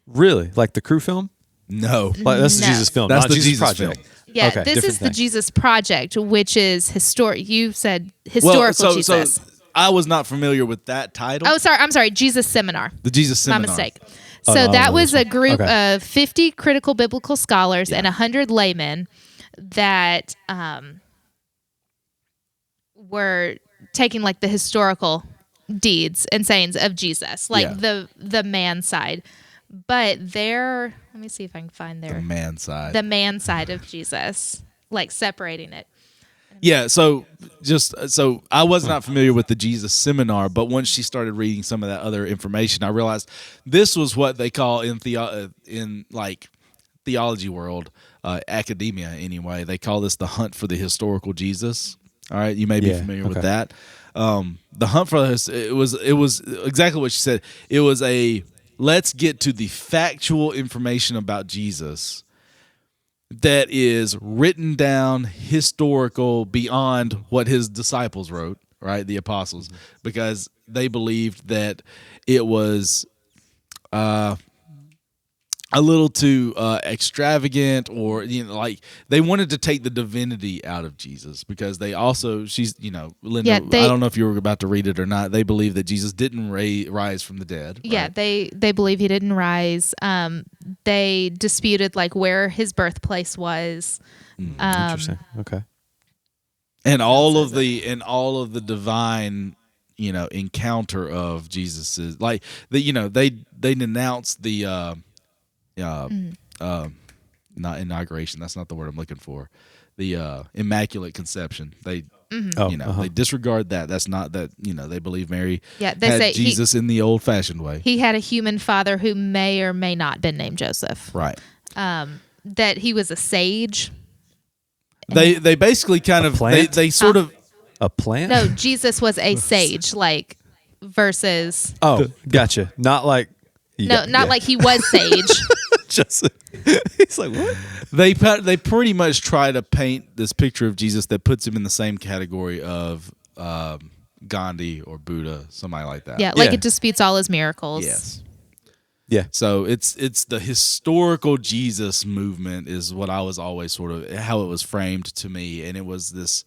Really? Like the Crew film? No. Like, that's the No. Jesus film. That's not the Jesus, Jesus Project. film. Yeah, Okay, this different is the thing. Jesus Project, which is historic. You said historical Jesus. So I was not familiar with that title. Oh, sorry. I'm sorry. Jesus Seminar. The Jesus Seminar. My mistake. Oh, So no, that no, was this a one. group Okay. of 50 critical biblical scholars and 100 laymen that were taking like the historical deeds and sayings of Jesus, like the man side. But let me see if I can find The man side. the man side of Jesus, like separating it. Yeah, so I was not familiar with the Jesus Seminar, but once she started reading some of that other information, I realized this was what they call in theology world, academia anyway. They call this the hunt for the historical Jesus. All right, you may be familiar with that. The hunt for it was exactly what she said. It was let's get to the factual information about Jesus that is written down, historical, beyond what his disciples wrote, right? The apostles, because they believed that it was a little too extravagant, or like they wanted to take the divinity out of Jesus, because they also Linda, I don't know if you were about to read it or not. They believe that Jesus didn't rise from the dead. Right? Yeah, they believe he didn't rise. They disputed like where his birthplace was. Interesting. Okay. And all of the divine, encounter of Jesus is like they denounced the not inauguration. That's not the word I'm looking for. The Immaculate Conception. They They disregard that. That's not that. They believe Mary They had say Jesus in the old-fashioned way. He had a human father who may or may not been named Joseph. Right. That he was a sage. They basically kind of they sort of a plant. No, Jesus was a sage, like versus. Oh, gotcha. Not like. Not like he was sage. Just he's like, what? They pretty much try to paint this picture of Jesus that puts him in the same category of Gandhi or Buddha, somebody like that. Yeah, like it disputes all his miracles. Yes. Yeah. So it's the historical Jesus movement is what I was always sort of how it was framed to me, and it was this.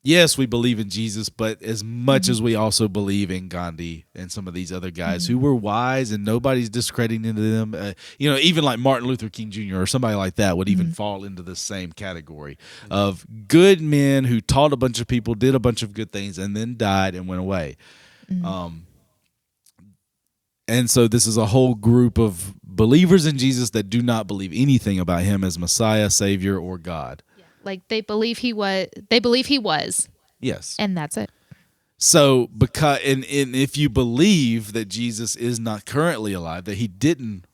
Yes, we believe in Jesus, but as much as we also believe in Gandhi and some of these other guys who were wise, and nobody's discrediting them. Even like Martin Luther King Jr. or somebody like that would even fall into the same category of good men who taught a bunch of people, did a bunch of good things, and then died and went away. And so this is a whole group of believers in Jesus that do not believe anything about him as Messiah, Savior, or God. Like they believe he was. They believe he was. Yes, and that's it. So because and if you believe that Jesus is not currently alive, that he didn't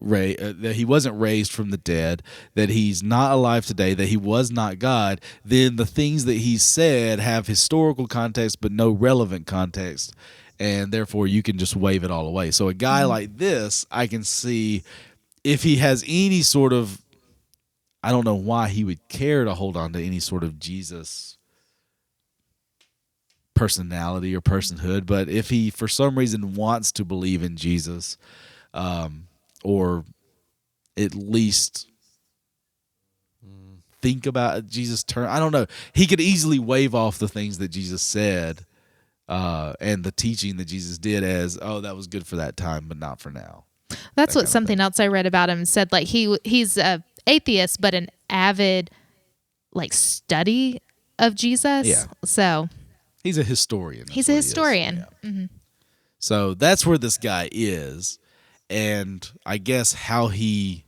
that he wasn't raised from the dead, that he's not alive today, that he was not God, then the things that he said have historical context but no relevant context, and therefore you can just wave it all away. So a guy like this, I can see if he has any sort of. I don't know why he would care to hold on to any sort of Jesus personality or personhood, but if he, for some reason, wants to believe in Jesus, or at least think about Jesus' turn, I don't know. He could easily wave off the things that Jesus said and the teaching that Jesus did as, oh, that was good for that time, but not for now. That's what something else I read about him said. Like he's a atheist, but an avid study of Jesus. Yeah. So he's a historian. He's a historian. Yeah. So that's where this guy is, and I guess how he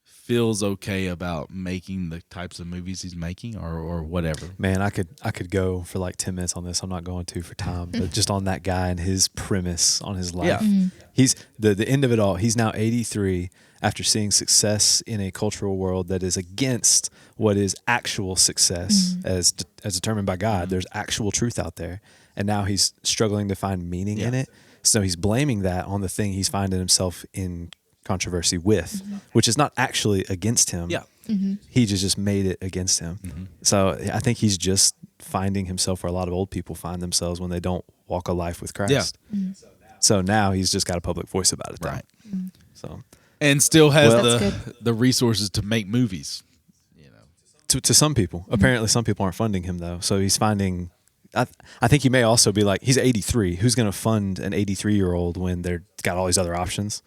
feels okay about making the types of movies he's making or whatever. Man, I could go for like 10 minutes on this. I'm not going to for time, but just on that guy and his premise on his life. Yeah. He's the end of it all. He's now 83 after seeing success in a cultural world that is against what is actual success as determined by God. There's actual truth out there. And now he's struggling to find meaning in it. So he's blaming that on the thing he's finding himself in controversy with, which is not actually against him. Yeah. He just made it against him. So I think he's just finding himself where a lot of old people find themselves when they don't walk a life with Christ. Yeah. So now he's just got a public voice about it. Though. Right. So and still has the resources to make movies. To some people. Apparently some people aren't funding him though. So he's finding I think he may also be like, he's 83. Who's going to fund an 83-year-old when they're got all these other options?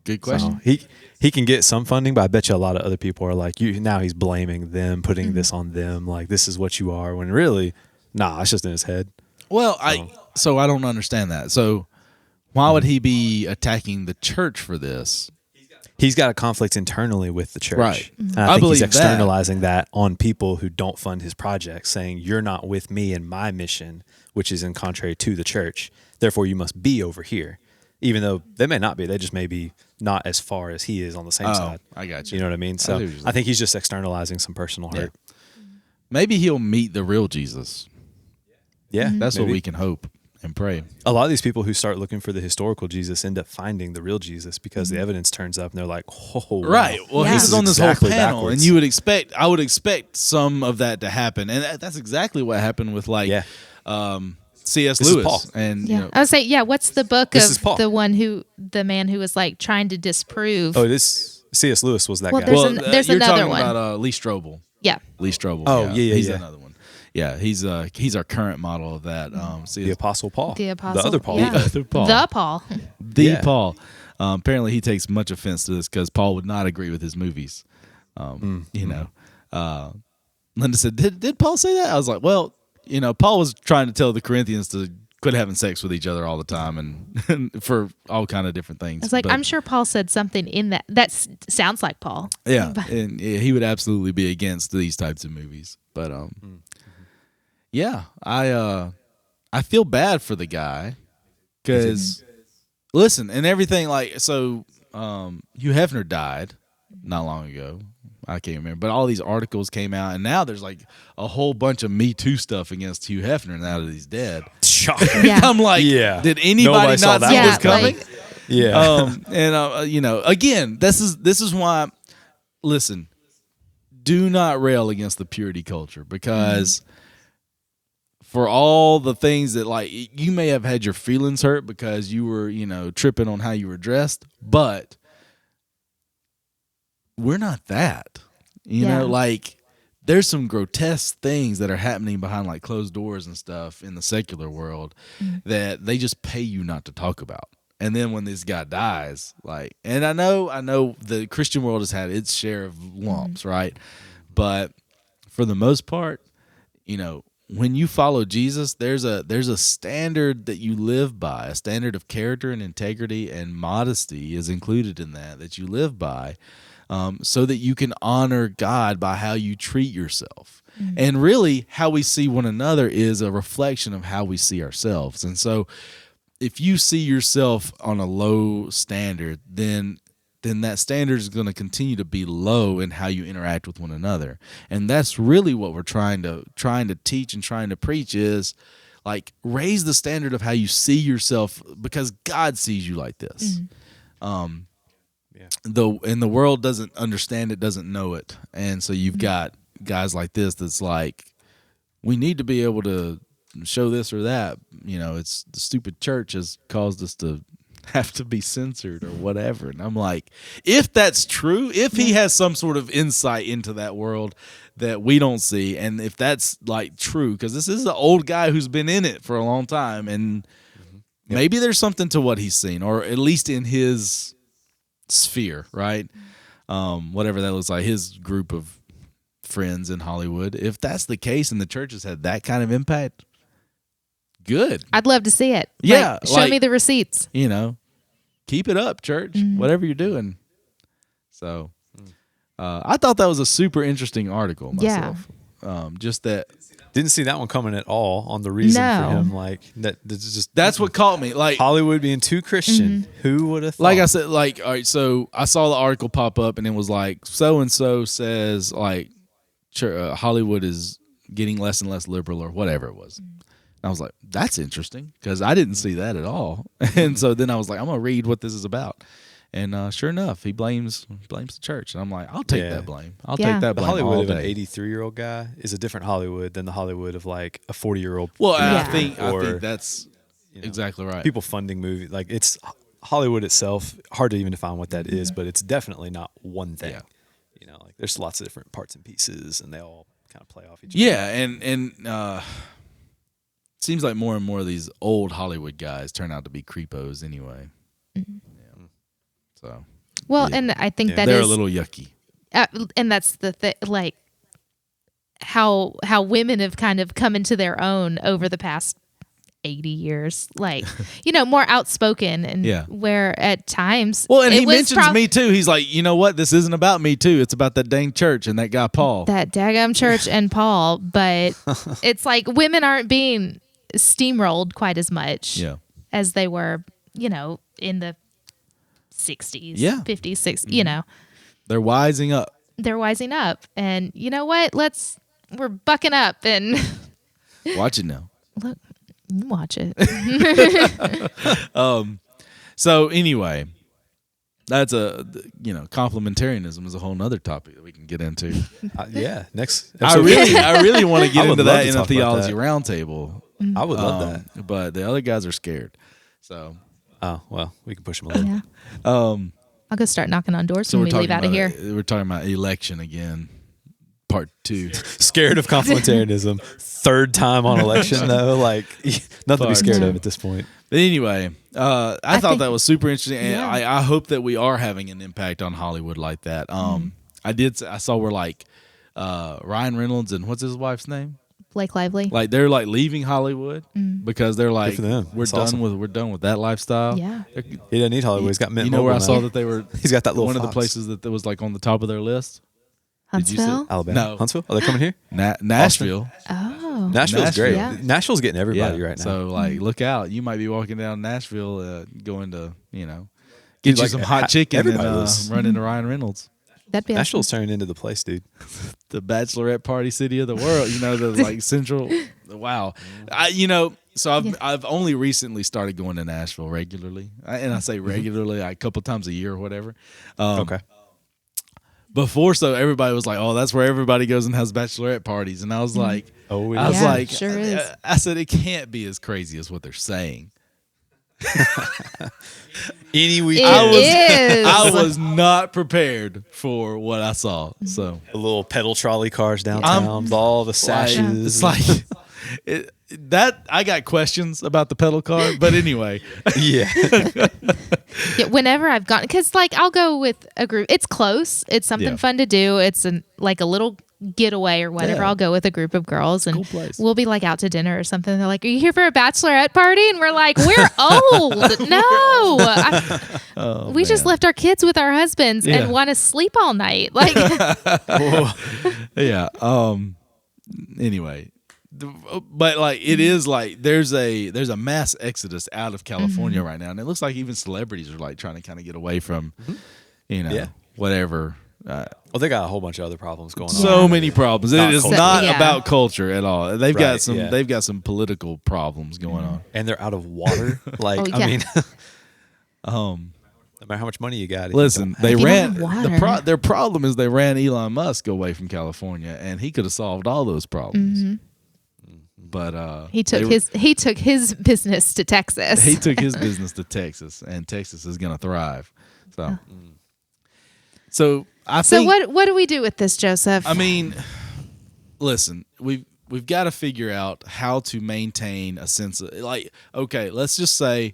Good question. So he can get some funding, but I bet you a lot of other people are like, now he's blaming them, putting this on them, like this is what you are, when really, it's just in his head. Well, so I don't understand that. So why would he be attacking the church for this? He's got a conflict internally with the church. Right. And I think he's externalizing that on people who don't fund his projects, saying, you're not with me in my mission, which is in contrary to the church. Therefore, you must be over here. Even though they may not be. They just may be not as far as he is on the same side. I got you. You know what I mean? So I think he's just externalizing some personal hurt. Yeah. Maybe he'll meet the real Jesus. Yeah. That's what we can hope and pray. A lot of these people who start looking for the historical Jesus end up finding the real Jesus because the evidence turns up and they're like, oh, wow. Right. Well, he was on this exactly whole panel, backwards. and I would expect some of that to happen. And that's exactly what happened with C.S. Lewis. Paul. And I would say, what's the book This is Paul. of the man who was like trying to disprove? Oh, this C.S. Lewis was that guy. There's you're another talking one. about Lee Strobel. Yeah. Lee Strobel. Oh, yeah. He's another one. Yeah, he's our current model of that. The Apostle Paul. The Apostle. The other Paul. Yeah. The other Paul. The Paul. Paul. Apparently, he takes much offense to this because Paul would not agree with his movies. Linda said, "Did Paul say that?" I was like, "Well, Paul was trying to tell the Corinthians to quit having sex with each other all the time and for all kind of different things." It's like, I'm sure Paul said something in that sounds like Paul. Yeah, and he would absolutely be against these types of movies. But yeah, I feel bad for the guy because listen, and everything like so. Hugh Hefner died not long ago. I can't remember, but all these articles came out, and now there's like a whole bunch of Me Too stuff against Hugh Hefner now that he's dead. Shocking. Yeah. I'm like, did anybody not see this coming? Like, And you know, again, this is why. Listen, do not rail against the purity culture because for all the things that like you may have had your feelings hurt because you were tripping on how you were dressed, but we're not that. You know, like there's some grotesque things that are happening behind like closed doors and stuff in the secular world that they just pay you not to talk about. And then when this guy dies, like, and I know the Christian world has had its share of lumps, right? But for the most part, when you follow Jesus, there's a standard that you live by, a standard of character and integrity and modesty is included in that you live by, so that you can honor God by how you treat yourself. And really, how we see one another is a reflection of how we see ourselves. And so if you see yourself on a low standard, then that standard is going to continue to be low in how you interact with one another. And that's really what we're trying to teach and trying to preach is like raise the standard of how you see yourself because God sees you like this. The world doesn't understand it, doesn't know it. And so you've got guys like this that's like, we need to be able to show this or that. It's the stupid church has caused us to have to be censored or whatever. And I'm like, if that's true, if he has some sort of insight into that world that we don't see, and if that's like true, because this is an old guy who's been in it for a long time, and maybe there's something to what he's seen, or at least in his sphere, right? Whatever that looks like, his group of friends in Hollywood. If that's the case and the church has had that kind of impact, good. I'd love to see it. Yeah. Show me the receipts. Keep it up, church, whatever you're doing. So I thought that was a super interesting article myself. Just that. Didn't see that one coming at all on the reason for him. Like that's what caught me. Like Hollywood being too Christian. Who would have thought? Like I said, like, all right, so I saw the article pop up and it was like, so-and-so says like Hollywood is getting less and less liberal or whatever it was. I was like, that's interesting because I didn't see that at all. And so then I was like, I'm going to read what this is about. And sure enough, he blames the church. And I'm like, I'll take that blame. I'll take that blame. The Hollywood all of an day. 83-year-old guy is a different Hollywood than the Hollywood of like a 40-year-old. Well, I think that's exactly right. People funding movies. Like it's Hollywood itself, hard to even define what that is, but it's definitely not one thing. Yeah. Like there's lots of different parts and pieces and they all kind of play off each other. Yeah, and seems like more and more of these old Hollywood guys turn out to be creepos anyway. So, and I think that they're is a little yucky. And that's the thing, like how women have kind of come into their own over the past 80 years, like more outspoken and where at times. Well, and he mentions Me Too. He's like, you know what? This isn't about Me Too. It's about that dang church and that guy Paul. That daggum church and Paul. But it's like women aren't being steamrolled quite as much as they were, in the 60s, 50s, 60s, They're wising up. And you know what? We're bucking up and watch it now. Look, you watch it. So anyway, that's complementarianism is a whole nother topic that we can get into. Next. I really want to get into that in a theology roundtable. I would love that. But the other guys are scared. So. Oh, well, we can push them a little. Yeah. I'll go start knocking on doors when we leave out of here. We're talking about election again, part 2. Scared of complementarianism. Third time on election, though. Like, nothing to be scared of at this point. But anyway, I thought that was super interesting. And I hope that we are having an impact on Hollywood like that. I saw where like Ryan Reynolds and what's his wife's name? Blake Lively. Like they're like leaving Hollywood because they're like we're done with that lifestyle. Yeah. He doesn't need Hollywood. He's got Mint You know where I Mobile saw now. that they were He's got that little one fox. of the places that was like on the top of their list? Huntsville? Alabama. No. Huntsville? Are they coming here? Nashville. Oh. Oh, Nashville's great. Yeah. Nashville's getting everybody right now. So like, look out! You might be walking down Nashville, going to get Dude, you like, some hot chicken and everybody was- run into Ryan Reynolds. that'd be Nashville's awesome. turned into the place, dude. The bachelorette party city of the world. The like central. Wow. So I've only recently started going to Nashville regularly, and I say regularly, like a couple times a year or whatever. Okay. Before, so everybody was like, "Oh, that's where everybody goes and has bachelorette parties," and I was like, Oh, I was Yeah, like, sure is. I said it can't be as crazy as what they're saying. Any It weekend, is. I was not prepared for what I saw. So the little pedal trolley cars downtown, all the sashes. it's like that. I got questions about the pedal car, but anyway, yeah. Yeah, whenever I've gone, because like I'll go with a group. It's close. It's something Yeah. fun to do. It's like a little getaway or whatever. Yeah. I'll go with a group of girls and Cool place. we'll be like out to dinner or something. They're like, "Are you here for a bachelorette party?" And we're like, "We're old. No, we just left our kids with our husbands Yeah. and want to sleep all night." Like, yeah. Anyway, but like it is like there's a mass exodus out of California right now, and it looks like even celebrities are like trying to kind of get away from, Yeah. whatever. Well, they got a whole bunch of other problems going on. So many problems. It Not is culture. not Yeah. about culture at all. They've got Right, some. yeah. They've got some political problems going on. And they're out of water. Like, Oh, I yeah. mean, no matter how much money you got. if you Listen, don't they If you ran. don't have water. Their problem is they ran Elon Musk away from California, and he could have solved all those problems. But he took his business to Texas. he took his business to Texas, and Texas is going to thrive. So I so think. what do we do with this, Joseph? I mean, listen, we've got to figure out how to maintain a sense of like. Okay, let's just say,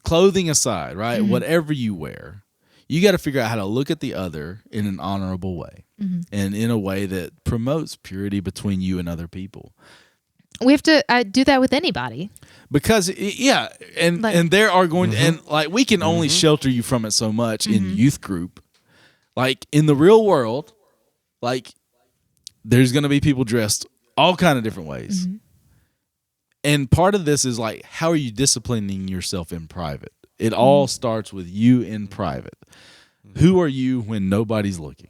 clothing aside, right? Whatever you wear, you got to figure out how to look at the other in an honorable way, and in a way that promotes purity between you and other people. We have to do that with anybody. Because and Like- and there are going to, and like we can only shelter you from it so much in youth group. Like in the real world, like there's going to be people dressed all kind of different ways. And part of this is like, how are you disciplining yourself in private? It all starts with you in private. Who are you when nobody's looking?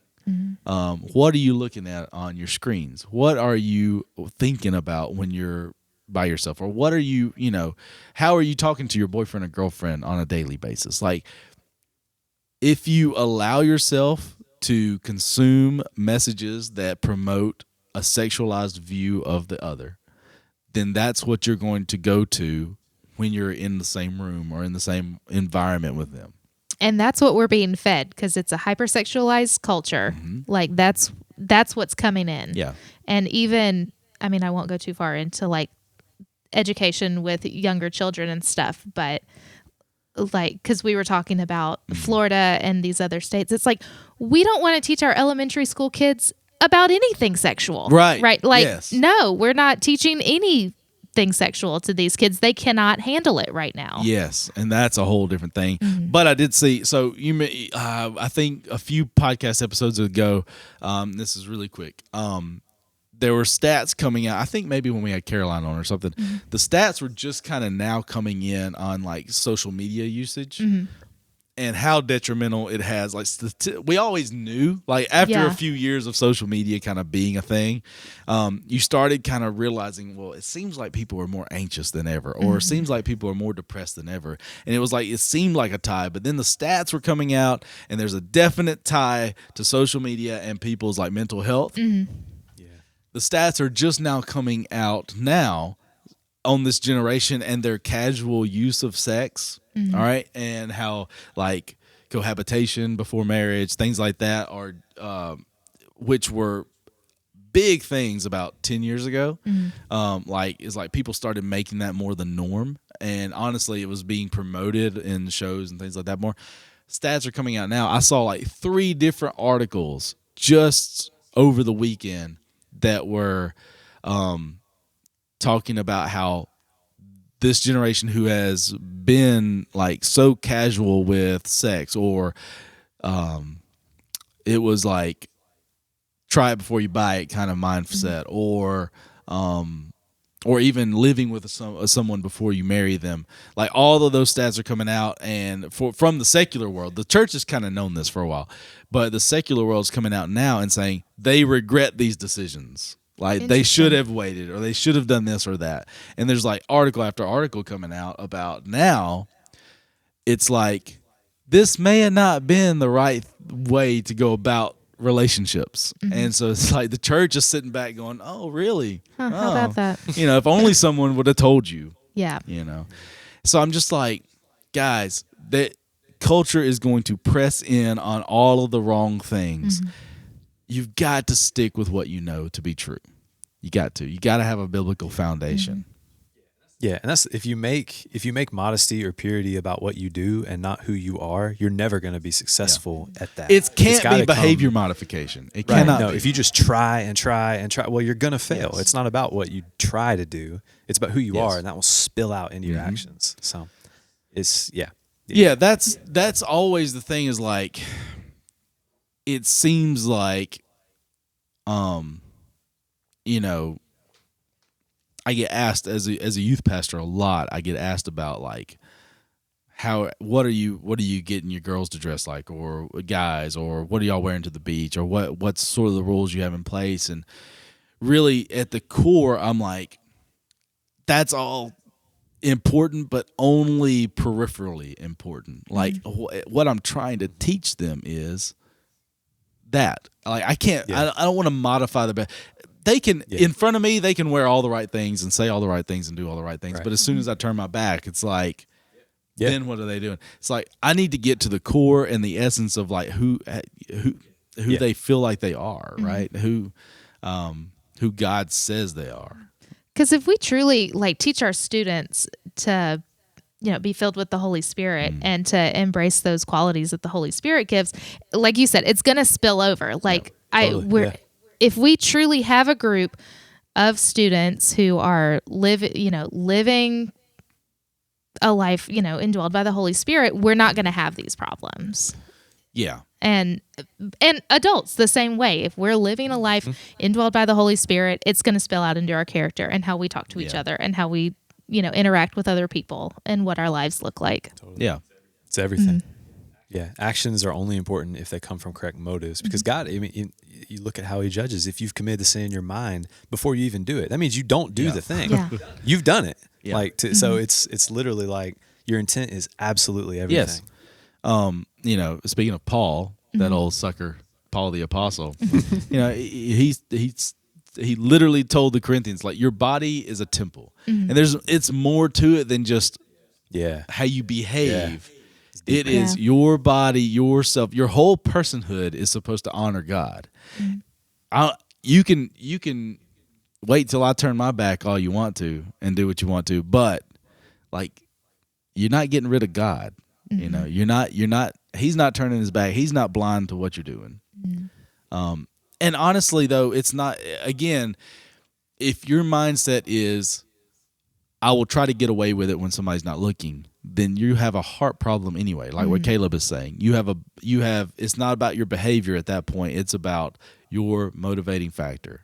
What are you looking at on your screens? What are you thinking about when you're by yourself? Or what are you, how are you talking to your boyfriend or girlfriend on a daily basis? Like, if you allow yourself to consume messages that promote a sexualized view of the other, then that's what you're going to go to when you're in the same room or in the same environment with them. And that's what we're being fed because it's a hypersexualized culture. Like that's what's coming in. Yeah. And even, I mean, I won't go too far into like education with younger children and stuff, but like, because we were talking about Florida and these other states, it's like we don't want to teach our elementary school kids about anything sexual. Right. Right. Like, Yes. no, we're not teaching anything sexual to these kids. They cannot handle it right now. Yes, and that's a whole different thing. But I did see. So I think a few podcast episodes ago. This is really quick. There were stats coming out. I think maybe when we had Caroline on or something. The stats were just kind of now coming in on like social media usage. And how detrimental it has. Like we always knew, like after Yeah. a few years of social media kind of being a thing, you started kind of realizing, well, it seems like people are more anxious than ever, or it seems like people are more depressed than ever. And it was like, it seemed like a tie, but then the stats were coming out and there's a definite tie to social media and people's like mental health. The stats are just now coming out now on this generation and their casual use of sex. All right. And how like cohabitation before marriage, things like that are, which were big things about 10 years ago. It's like people started making that more the norm. And honestly, it was being promoted in shows and things like that more. Stats are coming out now. I saw like 3 different articles just over the weekend that were, talking about how this generation who has been like so casual with sex, or it was like try it before you buy it kind of mindset, or even living with someone before you marry them. Like all of those stats are coming out, and from the secular world, the church has kind of known this for a while, but the secular world's coming out now and saying they regret these decisions. Like they should have waited, or they should have done this or that. And there's like article after article coming out about now. It's like this may have not been the right way to go about relationships. And so it's like the church is sitting back going, oh, really? How about that? If only someone would have told you. Yeah. So I'm just like, guys, that culture is going to press in on all of the wrong things. You've got to stick with what you know to be true. You got to have a biblical foundation. Yeah, and that's if you make modesty or purity about what you do and not who you are, you're never going to be successful at that. It can't be behavior modification. It cannot. No, be. if you just try and try and try, well, you're going to fail. Yes. It's not about what you try to do; it's about who you are, and that will spill out into your actions. So, it's That's always the thing. Is like, it seems like, I get asked as a youth pastor a lot. I get asked about like what are you getting your girls to dress like, or guys, or what are y'all wearing to the beach, or what's sort of the rules you have in place. And really at the core, I'm like, that's all important, but only peripherally important. Like what I'm trying to teach them is that like I can't I don't want to modify the they can in front of me they can wear all the right things and say all the right things and do all the right things, but as soon as I turn my back, it's like then what are they doing? It's like I need to get to the core and the essence of like who they feel like they are, right? Who God says they are. Because if we truly like teach our students to be filled with the Holy Spirit and to embrace those qualities that the Holy Spirit gives, like you said, it's going to spill over. Like if we truly have a group of students who are living a life, indwelled by the Holy Spirit, we're not going to have these problems. Yeah. And adults the same way. If we're living a life indwelled by the Holy Spirit, it's going to spill out into our character and how we talk to each other and how we, interact with other people and what our lives look like. Totally. Yeah. It's everything. Yeah. Actions are only important if they come from correct motives, because God, I mean, you look at how he judges. If you've committed the sin in your mind before you even do it, that means you don't do the thing. Yeah. You've done it. Yeah. So it's literally like your intent is absolutely everything. Yes. Speaking of Paul, that old sucker, Paul the Apostle, he literally told the Corinthians, like, your body is a temple, and it's more to it than just how you behave. Yeah. It is your body, yourself, your whole personhood is supposed to honor God. You can wait till I turn my back all you want to and do what you want to, but like you're not getting rid of God. You're not. He's not turning his back. He's not blind to what you're doing. And honestly, though, it's not. Again, if your mindset is, I will try to get away with it when somebody's not looking, then you have a heart problem anyway. Like what Caleb is saying, you have. It's not about your behavior at that point. It's about your motivating factor.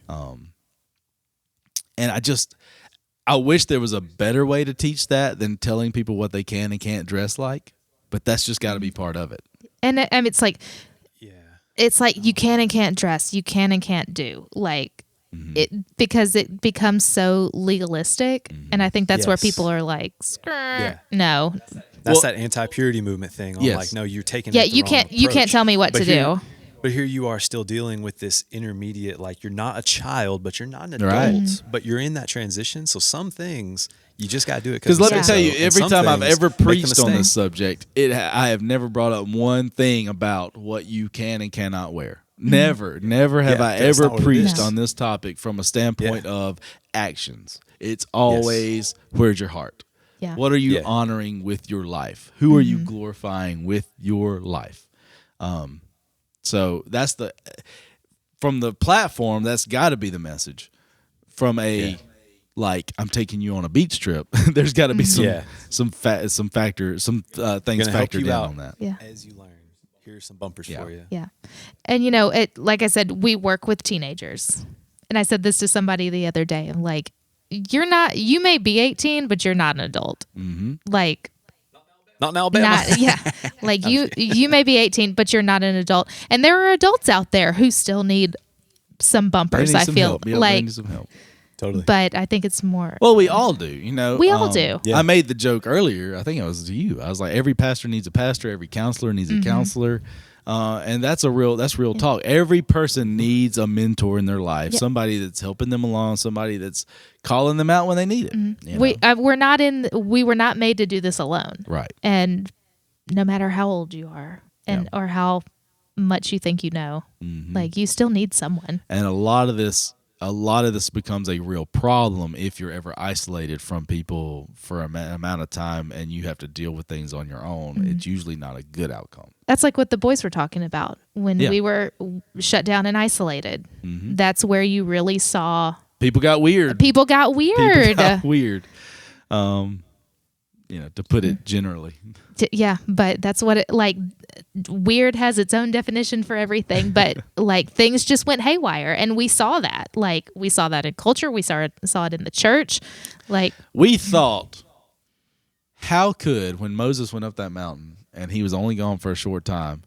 And I wish there was a better way to teach that than telling people what they can and can't dress like, but that's just got to be part of it. And it's like, it's like you can and can't dress, you can and can't do, like because it becomes so legalistic, and I think that's where people are like, no. That's that anti-purity movement thing. Like, no, you're taking it the you can't tell me what to do. But here you are still dealing with this intermediate, like you're not a child, but you're not an adult, but you're in that transition. So some things you just got to do it. Because let me tell you, every time I've ever preached on this subject, I have never brought up one thing about what you can and cannot wear. Never have I ever preached on this topic from a standpoint of actions. It's always, where's your heart? Yeah. What are you honoring with your life? Who are you glorifying with your life? So that's from the platform, that's got to be the message. From I'm taking you on a beach trip. There's got to be some things factored in on that. As you learn. Here's some bumpers Yeah. for you. Yeah. And, you know, like I said, we work with teenagers. And I said this to somebody the other day. I'm like, you may be 18, but you're not an adult. Mm-hmm. Like, Not in Alabama. Like you may be 18, but you're not an adult. And there are adults out there who still need some bumpers, I feel help. Yeah, like. they need some help. Totally. But I think it's more. Well, we all do, you know. We all do. Yeah. I made the joke earlier. I think it was to you. I was like, every pastor needs a pastor. Every counselor needs a counselor. And that's real talk. Every person needs a mentor in their life, somebody that's helping them along, somebody that's calling them out when they need it. You know? We were not made to do this alone. Right. And no matter how old you are or how much you think you know, like you still need someone. And a lot of this becomes a real problem if you're ever isolated from people for an amount of time and you have to deal with things on your own. It's usually not a good outcome. That's like what the boys were talking about when we were shut down and isolated. That's where you really saw people got weird. People got weird. You know, to put it generally. Yeah, but that's what it like. Weird has its own definition for everything, but like things just went haywire, and we saw that. Like we saw that in culture, we saw it in the church. Like we thought, how could when Moses went up that mountain and he was only gone for a short time,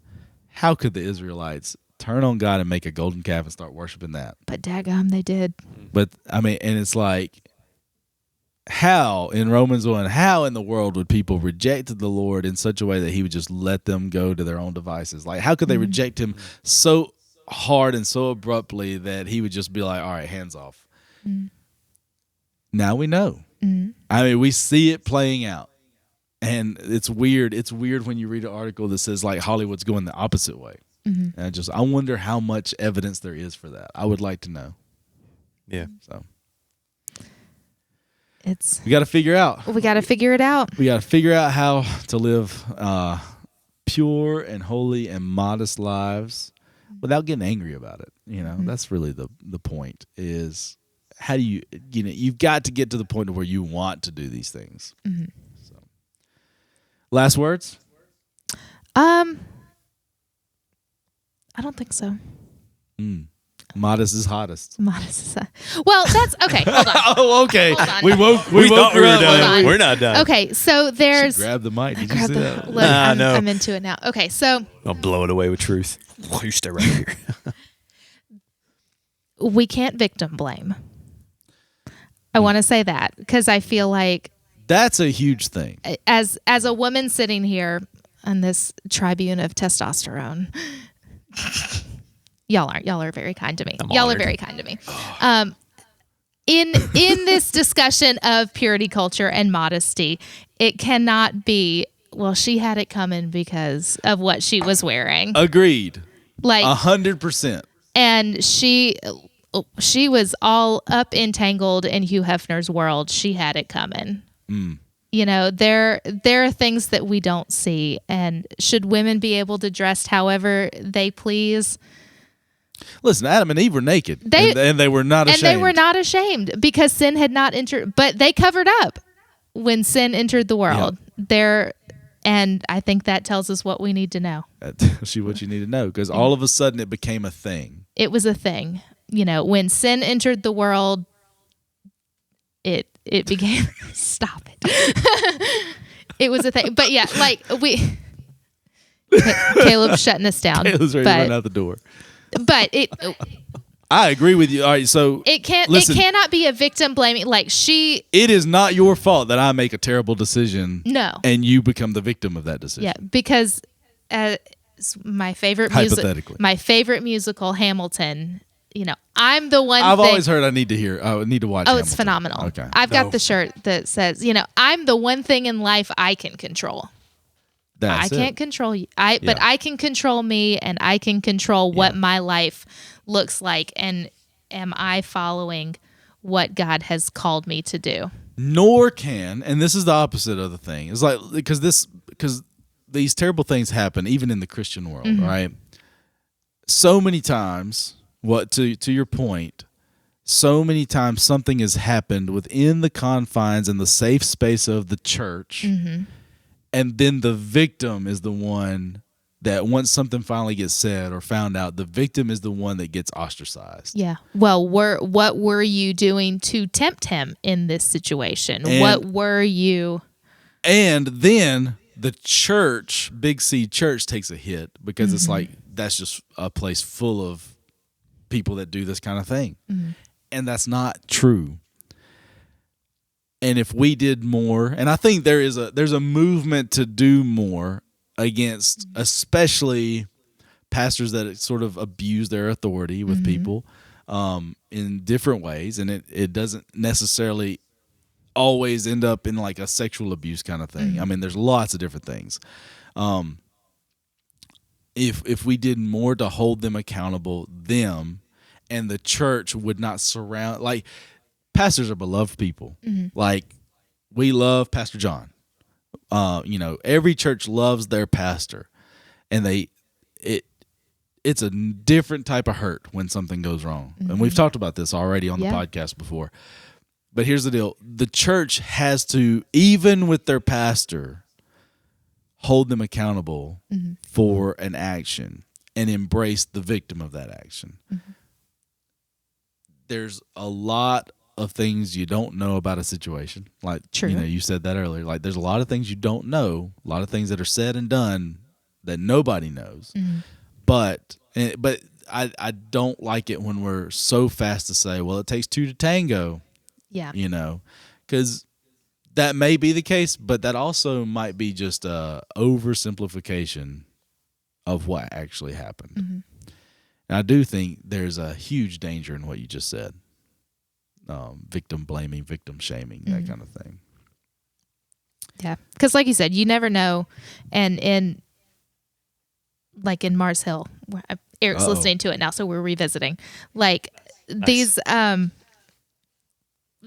how could the Israelites turn on God and make a golden calf and start worshiping that? But daggum, they did. But I mean, and it's like, how in Romans 1, how in the world would people reject the Lord in such a way that he would just let them go to their own devices? Like, how could they reject him so hard and so abruptly that he would just be like, all right, hands off? Now we know. I mean, we see it playing out. And it's weird. It's weird when you read an article that says like Hollywood's going the opposite way. And I wonder how much evidence there is for that. I would like to know. Yeah. So we got to figure out. We got to figure it out. We got to figure out how to live pure and holy and modest lives without getting angry about it. You know, that's really the point is how do you've got to get to the point where you want to do these things. So, last words? I don't think so. Modest is hottest. Modest is well, that's okay. Hold on. Oh, okay. Hold on. We thought we woke were her up. done. We're not done. Okay, so there's. Grab the mic. Did you see that? Look, I'm into it now. Okay, so I'll blow it away with truth. You stay right here. We can't victim blame. I want to say that because I feel like that's a huge thing. As a woman sitting here on this tribune of testosterone. Y'all are very kind to me. Y'all are very kind to me. In this discussion of purity culture and modesty, it cannot be, well, she had it coming because of what she was wearing. Agreed. Like 100%. And she was all up entangled in Hugh Hefner's world. She had it coming. You know, there are things that we don't see, and should women be able to dress however they please? Listen, Adam and Eve were naked, and they were not ashamed. And they were not ashamed because sin had not entered, but they covered up when sin entered the world. Yeah. And I think that tells us what we need to know. That tells you what you need to know, because all of a sudden it became a thing. It was a thing. You know, when sin entered the world, it became, stop it. It was a thing. But yeah, like Caleb's shutting us down. Caleb's ready to run out the door. But I agree with you. All right, so it cannot be a victim blaming. Like it is not your fault that I make a terrible decision. No, and you become the victim of that decision. Yeah, because my favorite musical, Hamilton. You know, I'm the one. I've always heard I need to watch. Hamilton. It's phenomenal. Okay, I've got the shirt that says, you know, I'm the one thing in life I can control. I can't control you. But I can control me, and I can control what my life looks like. And am I following what God has called me to do? Nor can, and this is the opposite of the thing. It's like because these terrible things happen even in the Christian world, right? So many times, to your point, so many times something has happened within the confines and the safe space of the church. And then the victim is the one that once something finally gets said or found out, the victim is the one that gets ostracized. Yeah. Well, what were you doing to tempt him in this situation? What were you? And then the church, Big C Church, takes a hit because it's like that's just a place full of people that do this kind of thing. And that's not true. And if we did more, and I think there's a movement to do more against especially pastors that sort of abuse their authority with people in different ways, and it doesn't necessarily always end up in like a sexual abuse kind of thing. I mean, there's lots of different things. If we did more to hold them accountable, and the church would not surround, like, pastors are beloved people. Like, we love Pastor John. Every church loves their pastor, and it's a different type of hurt when something goes wrong. And we've talked about this already on the podcast before. But here's the deal. The church has to, even with their pastor, hold them accountable for an action and embrace the victim of that action. There's a lot of things you don't know about a situation. Like, you said that earlier. Like, there's a lot of things you don't know, a lot of things that are said and done that nobody knows. But I don't like it when we're so fast to say, well, it takes two to tango. Yeah. Because that may be the case, but that also might be just a oversimplification of what actually happened. And I do think there's a huge danger in what you just said. Victim blaming, victim shaming, that kind of thing. Yeah. Because like you said, you never know. And in Mars Hill, Eric's listening to it now, so we're revisiting. Like, these...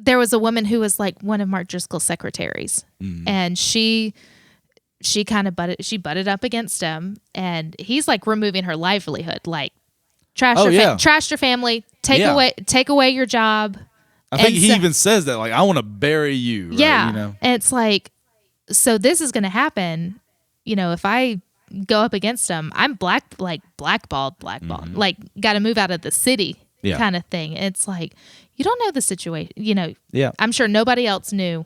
there was a woman who was like one of Mark Driscoll's secretaries, and she kind of butted up against him, and he's like removing her livelihood, like trashed her family, take away your job. I think he even says that, like, I want to bury you. Yeah, right? And it's like, so this is going to happen. If I go up against him, I'm blackballed, like got to move out of the city, kind of thing. It's like, you don't know the situation. I'm sure nobody else knew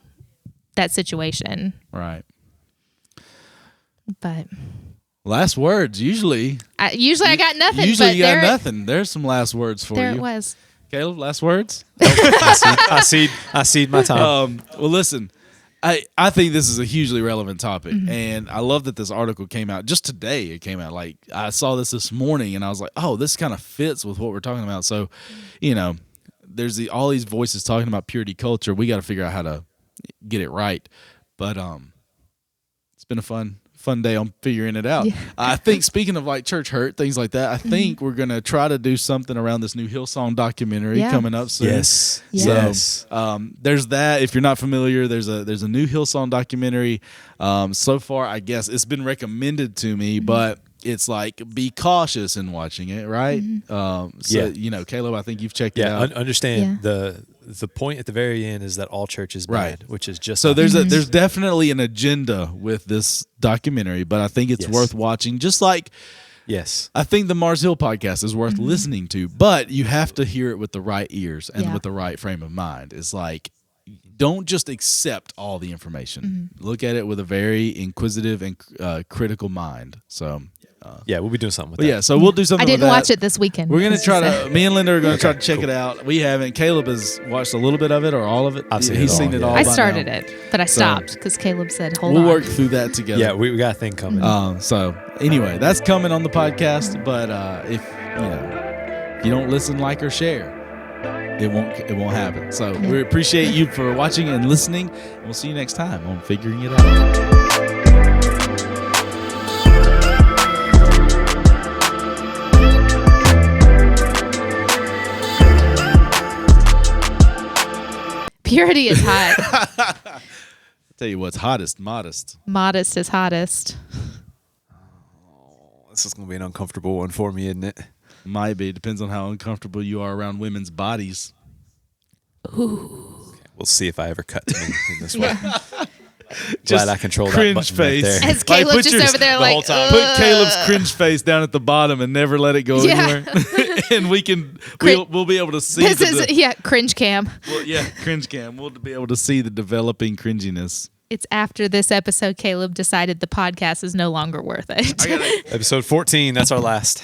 that situation. Right. But last words, usually I got nothing. Usually you got nothing. There's some last words for you. There it was. Caleb, last words? I cede my time. Well, listen, I think this is a hugely relevant topic, and I love that this article came out just today. It came out, like, I saw this morning, and I was like, oh, this kind of fits with what we're talking about. So, there's all these voices talking about purity culture. We got to figure out how to get it right. But it's been a fun day on figuring it out. Yeah. I think, speaking of like church hurt, things like that, I think we're going to try to do something around this new Hillsong documentary coming up soon. Yes. So there's that. If you're not familiar, there's a new Hillsong documentary. So far, I guess it's been recommended to me, but it's like, be cautious in watching it, right? Caleb, I think you've checked it out. Understand the point at the very end is that all church is bad, which is just so. There's definitely an agenda with this documentary, but I think it's worth watching. Just like, I think the Mars Hill podcast is worth listening to, but you have to hear it with the right ears and with the right frame of mind. It's like, don't just accept all the information. Look at it with a very inquisitive and critical mind. So. We'll be doing something with that. Yeah, so we'll do something with that. I didn't watch it this weekend. We're going to try to, me and Linda are going to try to check it out. We haven't. Caleb has watched a little bit of it or all of it. He's seen it all. I started it, but I stopped because Caleb said, hold on. We'll work through that together. Yeah, we got a thing coming. So anyway, that's coming on the podcast, but if you don't listen, like, or share, it won't happen. So we appreciate you for watching and listening, and we'll see you next time on Figuring It Out. Purity is hot. I'll tell you what's hottest, modest. Modest is hottest. This is going to be an uncomfortable one for me, isn't it? Might be. Depends on how uncomfortable you are around women's bodies. Ooh. Okay, we'll see if I ever cut to me in this way. Glad I control that cringe button face. right there. As Caleb's put just your- over there the like, whole time. Put Caleb's cringe face down at the bottom and never let it go anywhere. And we'll be able to see This is cringe cam. cringe cam. We'll be able to see the developing cringiness. It's after this episode, Caleb decided the podcast is no longer worth it. Episode 14, that's our last.